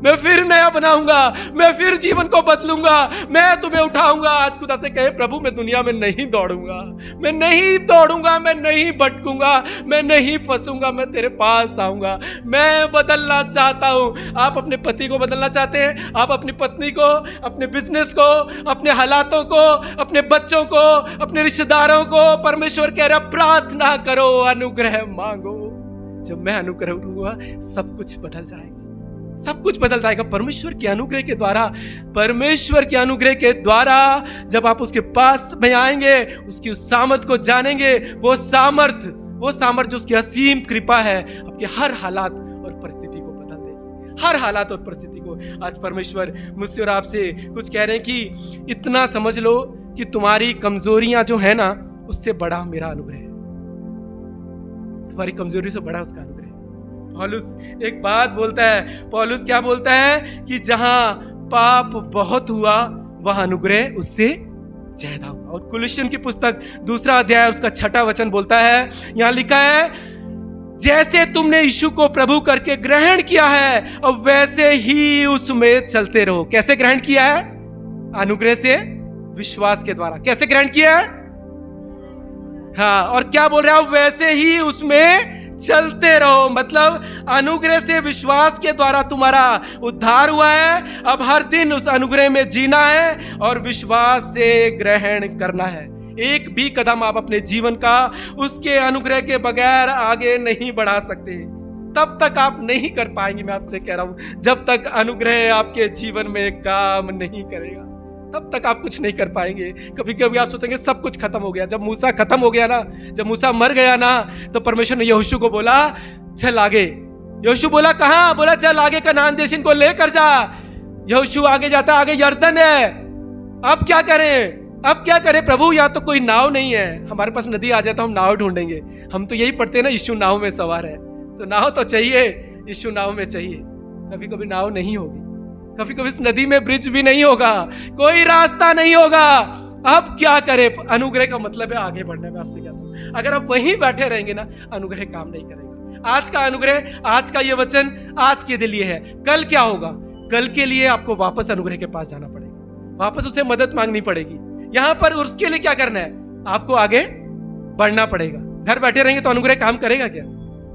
मैं फिर नया बनाऊंगा, मैं फिर जीवन को बदलूंगा, मैं तुम्हें उठाऊंगा। आज खुदा से कहे प्रभु मैं दुनिया में नहीं दौड़ूंगा, मैं नहीं दौड़ूंगा, मैं नहीं भटकूंगा, मैं नहीं फंसूंगा, मैं तेरे पास आऊंगा। मैं बदलना चाहता हूं। आप अपने पति को बदलना चाहते हैं, आप अपनी पत्नी को, अपने बिजनेस को, अपने हालातों को, अपने बच्चों को, अपने रिश्तेदारों को, परमेश्वर कह रहा प्रार्थना करो, अनुग्रह मांगो। जब मैं अनुग्रह दूंगा सब कुछ बदल जाएगा, सब कुछ बदल जाएगा। परमेश्वर के अनुग्रह के द्वारा, परमेश्वर के अनुग्रह के द्वारा जब आप उसके पास में आएंगे, उसकी उस सामर्थ को जानेंगे, वो सामर्थ जो उसकी असीम कृपा है, आपके हर हालात और परिस्थिति को बदल देगी, हर हालात और परिस्थिति को। आज परमेश्वर मुझसे और आपसे कुछ कह रहे हैं कि इतना समझ लो कि तुम्हारी कमजोरियां जो है ना, उससे बड़ा मेरा अनुग्रह है, तुम्हारी कमजोरी से बड़ा उसका अनुग्रह है। पौलुस एक बात बोलता है, पौलुस क्या बोलता है कि जहां पाप बहुत हुआ वहां अनुग्रह उससे ज्यादा हुआ। और कुलुस्सियन की पुस्तक 2 अध्याय उसका 6 वचन बोलता है, यहां लिखा है जैसे तुमने यीशु को प्रभु करके ग्रहण किया है, अब वैसे ही उसमें चलते रहो। कैसे ग्रहण किया है? अनुग्रह से, विश्वास के द्वारा। कैसे ग्रहण किया है? हाँ, और क्या बोल रहा है? वैसे ही उसमें चलते रहो। मतलब अनुग्रह से, विश्वास के द्वारा तुम्हारा उद्धार हुआ है, अब हर दिन उस अनुग्रह में जीना है और विश्वास से ग्रहण करना है। एक भी कदम आप अपने जीवन का उसके अनुग्रह के बगैर आगे नहीं बढ़ा सकते। तब तक आप नहीं कर पाएंगे। मैं आपसे कह रहा हूं, जब तक अनुग्रह आपके जीवन में काम नहीं करेगा तब तक आप कुछ नहीं कर पाएंगे। कभी कभी आप सोचेंगे सब कुछ खत्म हो गया। जब मूसा खत्म हो गया ना, जब मूसा मर गया ना, तो परमेश्वर ने यहोशू को बोला चल आगे। यहोशू बोला कहां? बोला चल आगे कनान देश इनको लेकर जा। यहोशू आगे जाता, आगे यरदन है। अब क्या करें? अब क्या करें प्रभु? या तो कोई नाव नहीं है, हमारे पास नदी आ जाए तो हम नाव ढूंढेंगे। हम तो यही पढ़ते हैं ना, यीशु नाव में सवार है, तो नाव तो चाहिए, यीशु नाव में चाहिए। कभी कभी नाव नहीं होगी, कभी कभी इस नदी में ब्रिज भी नहीं होगा, कोई रास्ता नहीं होगा। अब क्या करें? अनुग्रह का मतलब है आगे बढ़ने में। आपसे कहता हूं, अगर आप वहीं बैठे रहेंगे ना, अनुग्रह काम नहीं करेगा। आज का अनुग्रह, आज का ये वचन आज के लिए है। कल क्या होगा? कल के लिए आपको वापस अनुग्रह के पास जाना पड़ेगा, वापस उससे मदद मांगनी पड़ेगी। यहां पर उसके लिए क्या करना है? आपको आगे बढ़ना पड़ेगा। घर बैठे रहेंगे तो अनुग्रह काम करेगा क्या?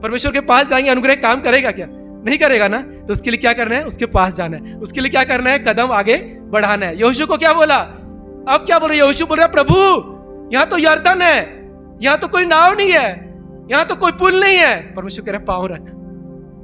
परमेश्वर के पास जाएंगे, अनुग्रह काम करेगा क्या? नहीं करेगा ना। तो उसके लिए क्या करना है? उसके पास जाना है। उसके लिए क्या करना है? कदम आगे बढ़ाना है। यहोशू को क्या बोला? अब क्या बोल रहे? यहोशू बोल रहा, प्रभु यहां तो यरदन है, यहां तो कोई नाव नहीं है, यहां तो कोई पुल नहीं है। परमेश्वर कह रहा, पांव रख,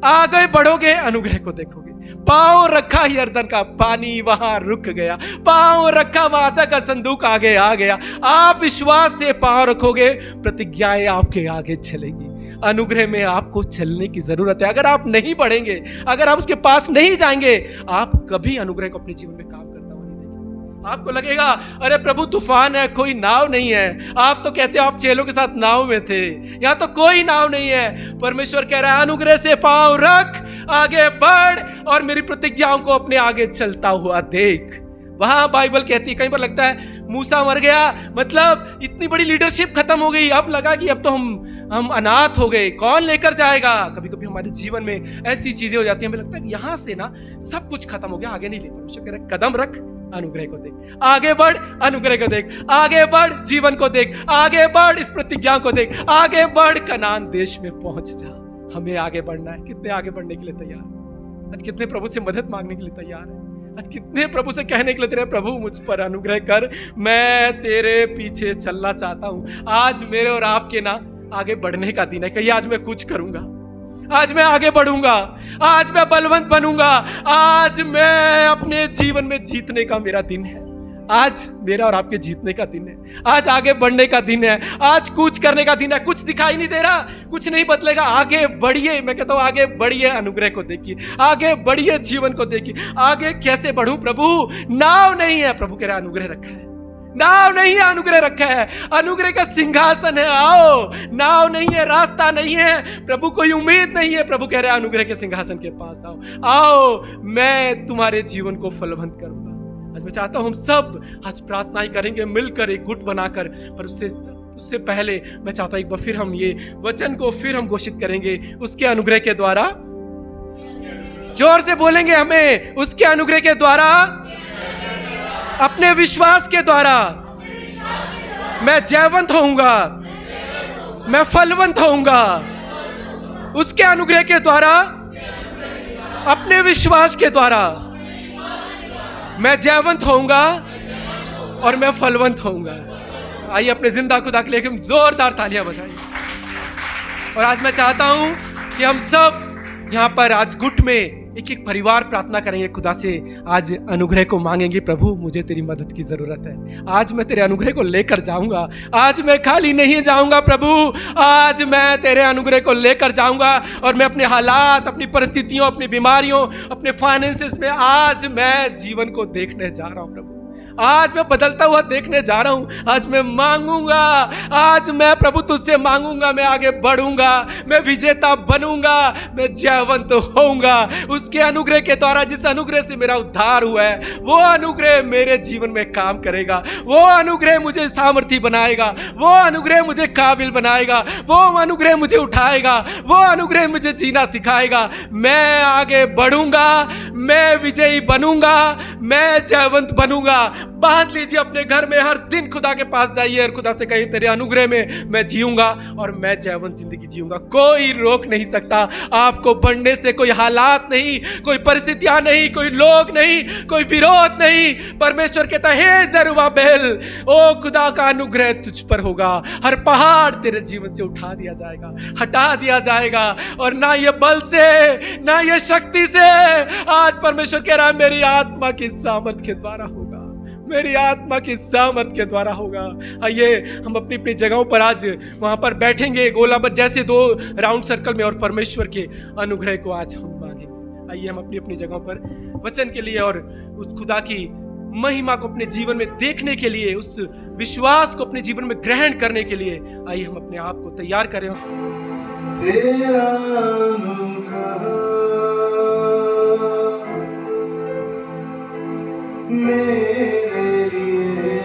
आगे बढ़ोगे, अनुग्रह को देखोगे। पांव रखा, यरदन का पानी वहां रुक गया। पांव रखा, वाचा का संदूक आगे आ गया। आप विश्वास से पांव रखोगे, प्रतिज्ञाएं आपके आगे चलेगी। अनुग्रह में आपको चलने की जरूरत है। अगर आप नहीं बढ़ेंगे, अगर आप उसके पास नहीं जाएंगे, आप कभी अनुग्रह को अपने जीवन में काम करता हुआ नहीं देखेंगे। आपको लगेगा, अरे प्रभु तूफान है, कोई नाव नहीं है। आप तो कहते हो आप चेलों के साथ नाव में थे, यहां तो कोई नाव नहीं है। परमेश्वर कह रहा है, अनुग्रह से पांव रख, आगे बढ़ और मेरी प्रतिज्ञाओं को अपने आगे चलता हुआ देख। वहां बाइबल कहती है, कहीं पर लगता है मूसा मर गया, मतलब इतनी बड़ी लीडरशिप खत्म हो गई, अब लगा कि अब तो हम अनाथ हो गए, कौन लेकर जाएगा। कभी कभी हमारे जीवन में ऐसी चीजें हो जाती हैं, हमें लगता है यहां से ना सब कुछ खत्म हो गया, आगे नहीं ले। परमेश्वर कह रहा है, कदम रख, अनुग्रह को देख, आगे बढ़, अनुग्रह को देख, आगे बढ़, जीवन को देख, आगे बढ़, इस प्रतिज्ञा को देख, आगे बढ़, कनान देश में पहुंच जा। हमें आगे बढ़ना है। कितने आगे बढ़ने के लिए तैयार? आज कितने प्रभु से मदद मांगने के लिए तैयार है? आज कितने प्रभु से कहने के लिए तेरे, प्रभु मुझ पर अनुग्रह कर, मैं तेरे पीछे चलना चाहता हूं। आज मेरे और आपके ना आगे बढ़ने का दिन है। कहीं आज मैं कुछ करूंगा, आज मैं आगे बढ़ूंगा, आज मैं बलवंत बनूंगा, आज मैं अपने जीवन में जीतने का मेरा दिन है। आज मेरा और आपके जीतने का दिन है, आज आगे बढ़ने का दिन है, आज कुछ करने का दिन है। कुछ दिखाई नहीं दे रहा, कुछ नहीं बदलेगा, आगे बढ़िए। मैं कहता हूं आगे बढ़िए, अनुग्रह को देखिए, आगे बढ़िए, जीवन को देखिए। आगे कैसे बढ़ूं प्रभु? नाव नहीं है, प्रभु कह रहा है अनुग्रह रखा है। नाव नहीं है, अनुग्रह रखा है। अनुग्रह का सिंहासन है, आओ। नाव नहीं है, रास्ता नहीं है, प्रभु कोई उम्मीद नहीं है, प्रभु कह रहे हैं अनुग्रह के सिंहासन के पास आओ, आओ, मैं तुम्हारे जीवन को फलवंत करूंगा। आज मैं चाहता हूं हम सब आज प्रार्थनाएं करेंगे मिलकर, एक गुट बनाकर। पर उससे पहले मैं चाहता हूं एक बार फिर हम ये वचन को फिर हम घोषित करेंगे, उसके अनुग्रह के द्वारा। जोर से बोलेंगे हमें, उसके अनुग्रह के द्वारा, अपने विश्वास के द्वारा मैं जयवंत होऊंगा, मैं फलवंत होऊंगा। उसके अनुग्रह के द्वारा, अपने विश्वास के द्वारा मैं जयवंत होऊंगा और मैं फलवंत होऊंगा। आइए अपने जिंदा खुदा के लिए हम जोरदार तालियां बजाइए। और आज मैं चाहता हूं कि हम सब यहां पर आज गुट में एक एक परिवार प्रार्थना करेंगे, खुदा से आज अनुग्रह को मांगेंगे। प्रभु मुझे तेरी मदद की जरूरत है, आज मैं तेरे अनुग्रह को लेकर जाऊंगा, आज मैं खाली नहीं जाऊंगा प्रभु, आज मैं तेरे अनुग्रह को लेकर जाऊंगा और मैं अपने हालात, अपनी परिस्थितियों, अपनी बीमारियों, अपने फाइनेंसेस में आज मैं जीवन को देखने जा रहा हूं प्रभु। आज मैं बदलता हुआ देखने जा रहा हूं। आज मैं मांगूंगा, आज मैं प्रभु तुझसे मांगूंगा, मैं आगे बढ़ूंगा, मैं विजेता बनूंगा, मैं जयवंत होऊंगा। उसके अनुग्रह के द्वारा, जिस अनुग्रह से मेरा उद्धार हुआ है, वो अनुग्रह मेरे जीवन में काम करेगा, वो अनुग्रह मुझे सामर्थी बनाएगा, वो अनुग्रह मुझे काबिल बनाएगा, वो अनुग्रह मुझे उठाएगा, वो अनुग्रह मुझे जीना सिखाएगा। मैं आगे बढ़ूंगा, मैं विजयी बनूंगा, मैं जयवंत बनूंगा। बांध लीजिए अपने घर में, हर दिन खुदा के पास जाइए और खुदा से कहिए, तेरे अनुग्रह में मैं जीऊंगा और मैं जयवंत जिंदगी जीऊंगा। कोई रोक नहीं सकता आपको बढ़ने से, कोई हालात नहीं, कोई परिस्थितियां नहीं, कोई लोग नहीं, कोई विरोध नहीं। परमेश्वर कहता है, हे जरुब्बाबेल, ओ खुदा का अनुग्रह तुझ पर होगा, हर पहाड़ तेरे जीवन से उठा दिया जाएगा, हटा दिया जाएगा। और ना ये बल से, ना ये शक्ति से, आज परमेश्वर कह रहा है मेरी आत्मा की सामर्थ के द्वारा होगा, मेरी आत्मा की सामर्थ के द्वारा होगा। आइए हम अपनी अपनी जगहों पर आज वहां पर बैठेंगे गोलाबंद जैसे 2 राउंड सर्कल में और परमेश्वर के अनुग्रह को आज हम मांगेंगे। आइए हम अपनी अपनी जगहों पर वचन के लिए और उस खुदा की महिमा को अपने जीवन में देखने के लिए, उस विश्वास को अपने जीवन में ग्रहण करने के लिए आइए हम अपने आप को तैयार करें। तेरा अनुग्रह मेरे लिए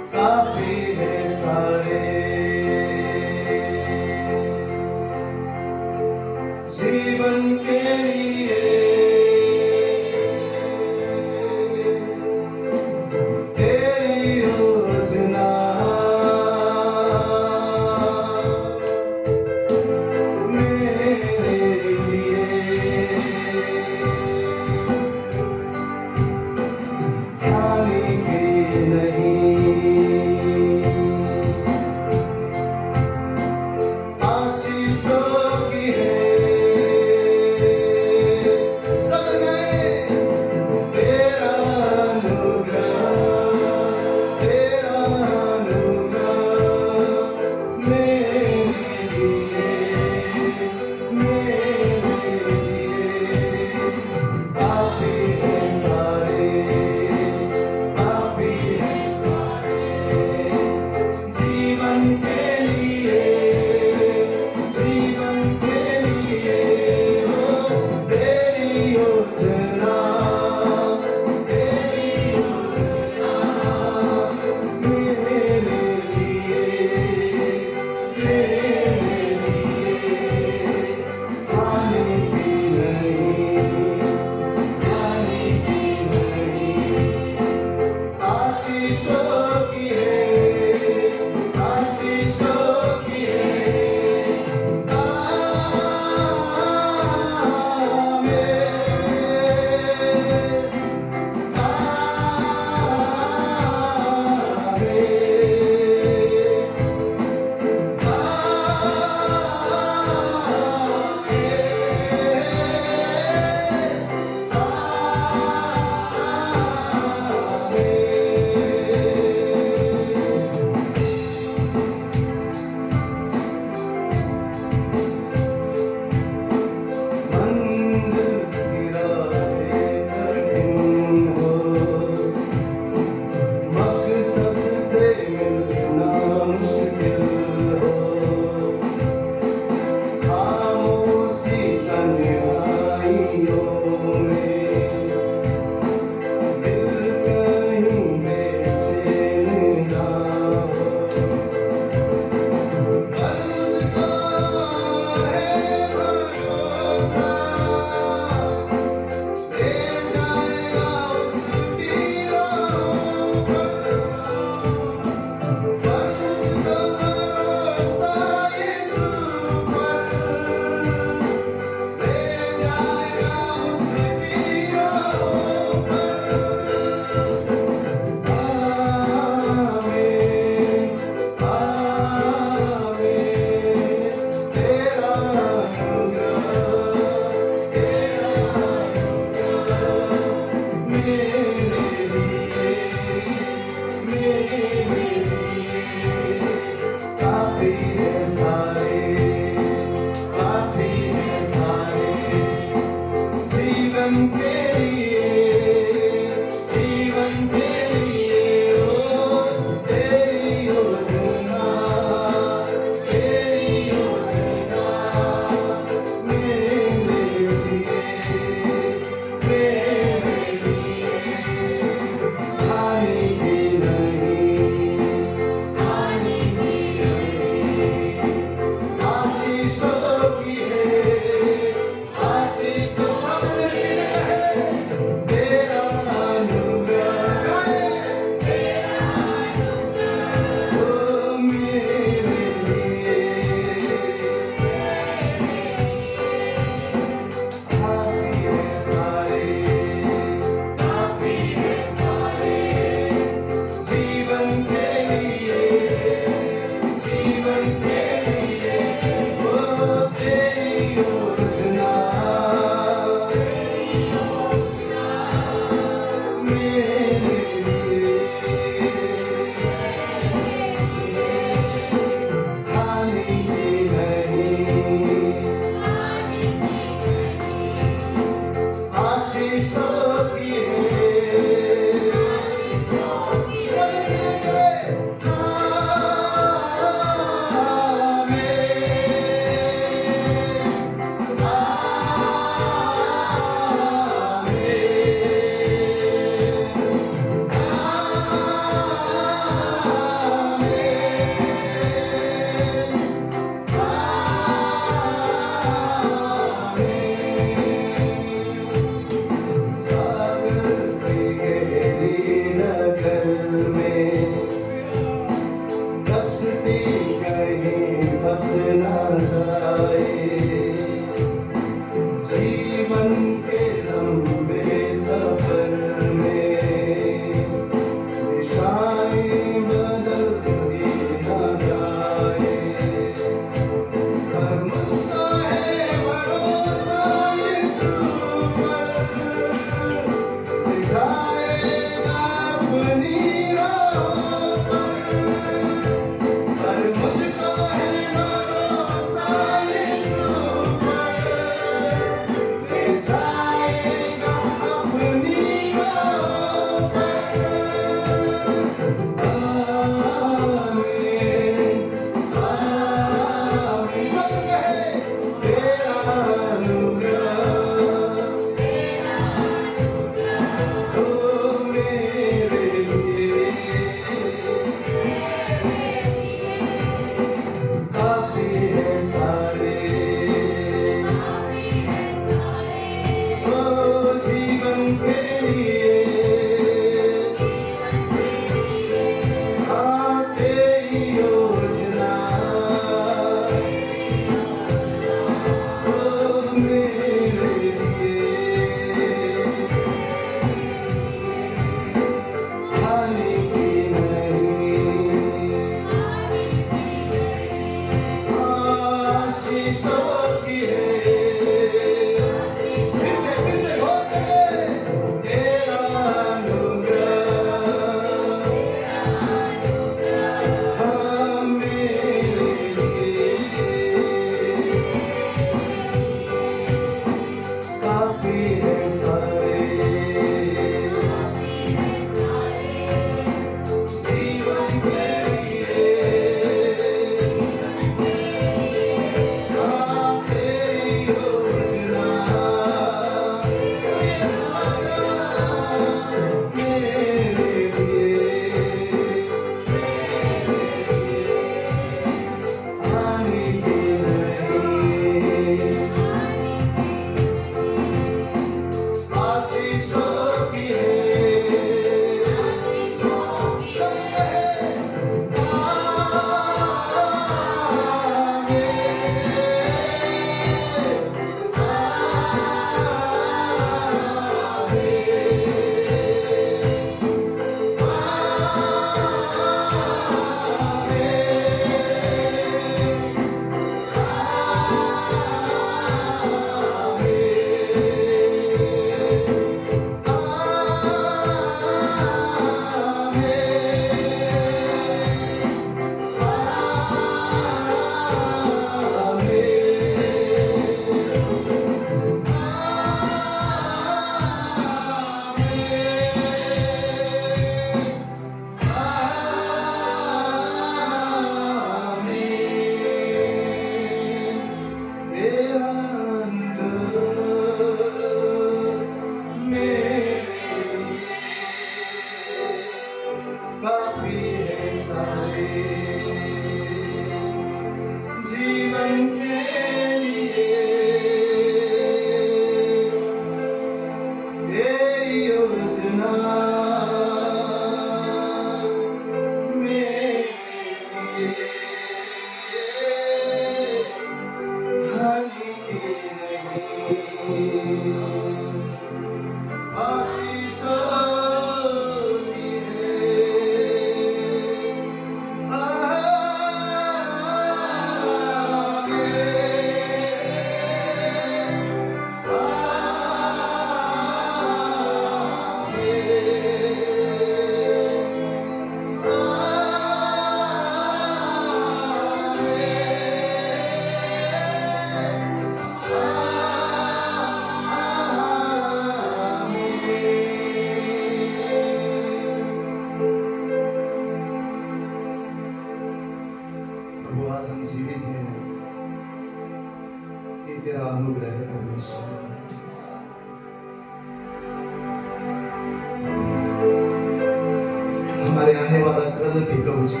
हमारे आने वाला कल भी प्रभु जी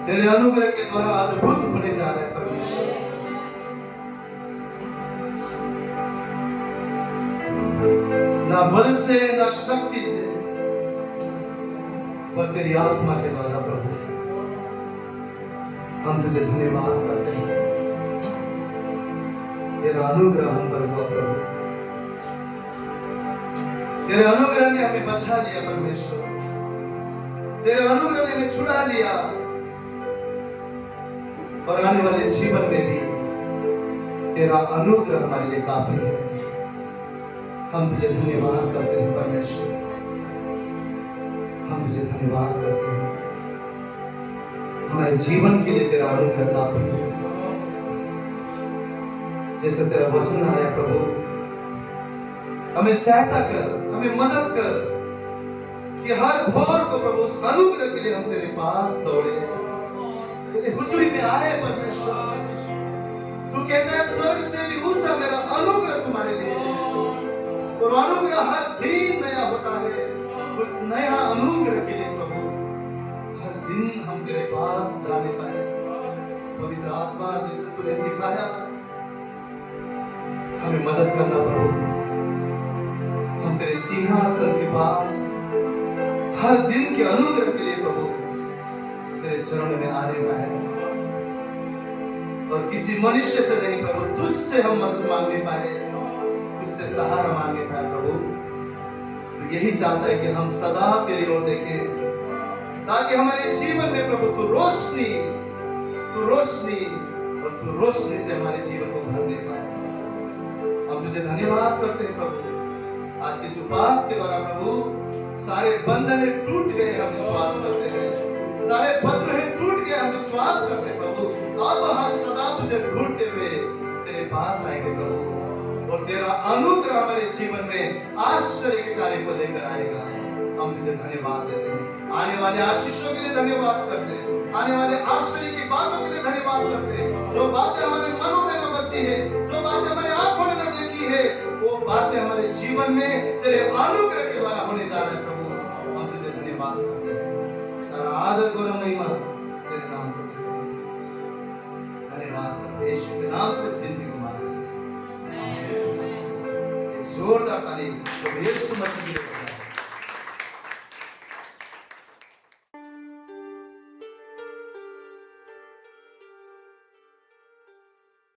तेरे अनुग्रह के द्वारा अद्भुत होने जा रहे हैं परमेश्वर। ना बल से ना शक्ति से पर तेरी आत्मा के द्वारा प्रभु हम तुझे धन्यवाद करते हैं। तेरा अनुग्रह हम पर हुआ प्रभु, तेरे अनुग्रह ने हमें बचा लिया परमेश्वर, तेरे अनुग्रह ने हमें छुड़ा लिया और आने वाले जीवन में भी तेरा अनुग्रह हमारे लिए काफी है। हम तुझे धन्यवाद करते हैं परमेश्वर, हम तुझे धन्यवाद करते हैं। हमारे जीवन के लिए तेरा अनुग्रह काफी है। जैसे तेरा वचन आया प्रभु, हमें सहायता कर, हमें मदद कर कि हर भोर को प्रभु उस अनुग्रह के लिए हम तेरे पास दौड़े, तेरे हुजूरी में आए परमेश्वर। तू कहता है स्वर्ग से भी ऊंचा मेरा अनुग्रह तुम्हारे लिए है, और अनुग्रह हर दिन नया होता है। उस नया अनुग्रह के लिए प्रभु हर दिन हम तेरे पास जाने पाए। पवित्र आत्मा जैसे तूने सिखाया हमें मदद करना प्रभु, हम तेरे सिंहासन के पास हर दिन के अनुग्रह के लिए प्रभु तेरे चरण में आने पाए, और किसी मनुष्य से नहीं प्रभु, तुझ तुझसे हम मदद मांगने पाए, तुझसे सहारा मांगने पाए प्रभु। तो यही चाहता है कि हम सदा तेरी ओर देखें, ताकि हमारे जीवन में प्रभु तू रोशनी और तू रोशनी से हमारे जीवन को भरने पाए। हम तुझे धन्यवाद करते हैं प्रभु। आज के इस उपवास के द्वारा प्रभु सारे बंधन टूट गए, हम विश्वास करते हैं। सारे पत्र टूट गए, हम विश्वास करते हैं प्रभु। अब हम सदा तुझे ढूंढते हुए तेरे पास आएंगे प्रभु, और तेरा अनुग्रह हमारे जीवन में आश्चर्य के कार्य को लेकर आएगा। हम तुझे धन्यवाद देते हैं। आने वाले आशीषों के लिए धन्यवाद करते हैं, आने वाले आश्चर्य की बातों के लिए धन्यवाद करते हैं। जो बातें हमारे मनों में न बसी है, जो बातें हमारे आंखों ने न देखी है, वो बातें हमारे जीवन में तेरे अनुग्रह के द्वारा होने जा रहे हैं प्रभु। हम तुझे धन्यवाद करते हैं। सारा आदर गौरव महिमा तेरे नाम को देते हैं। धन्यवाद करते हैं, यीशु के नाम से इस विनती को मांगते हैं। एक जोरदार ताली यीशु मसीह की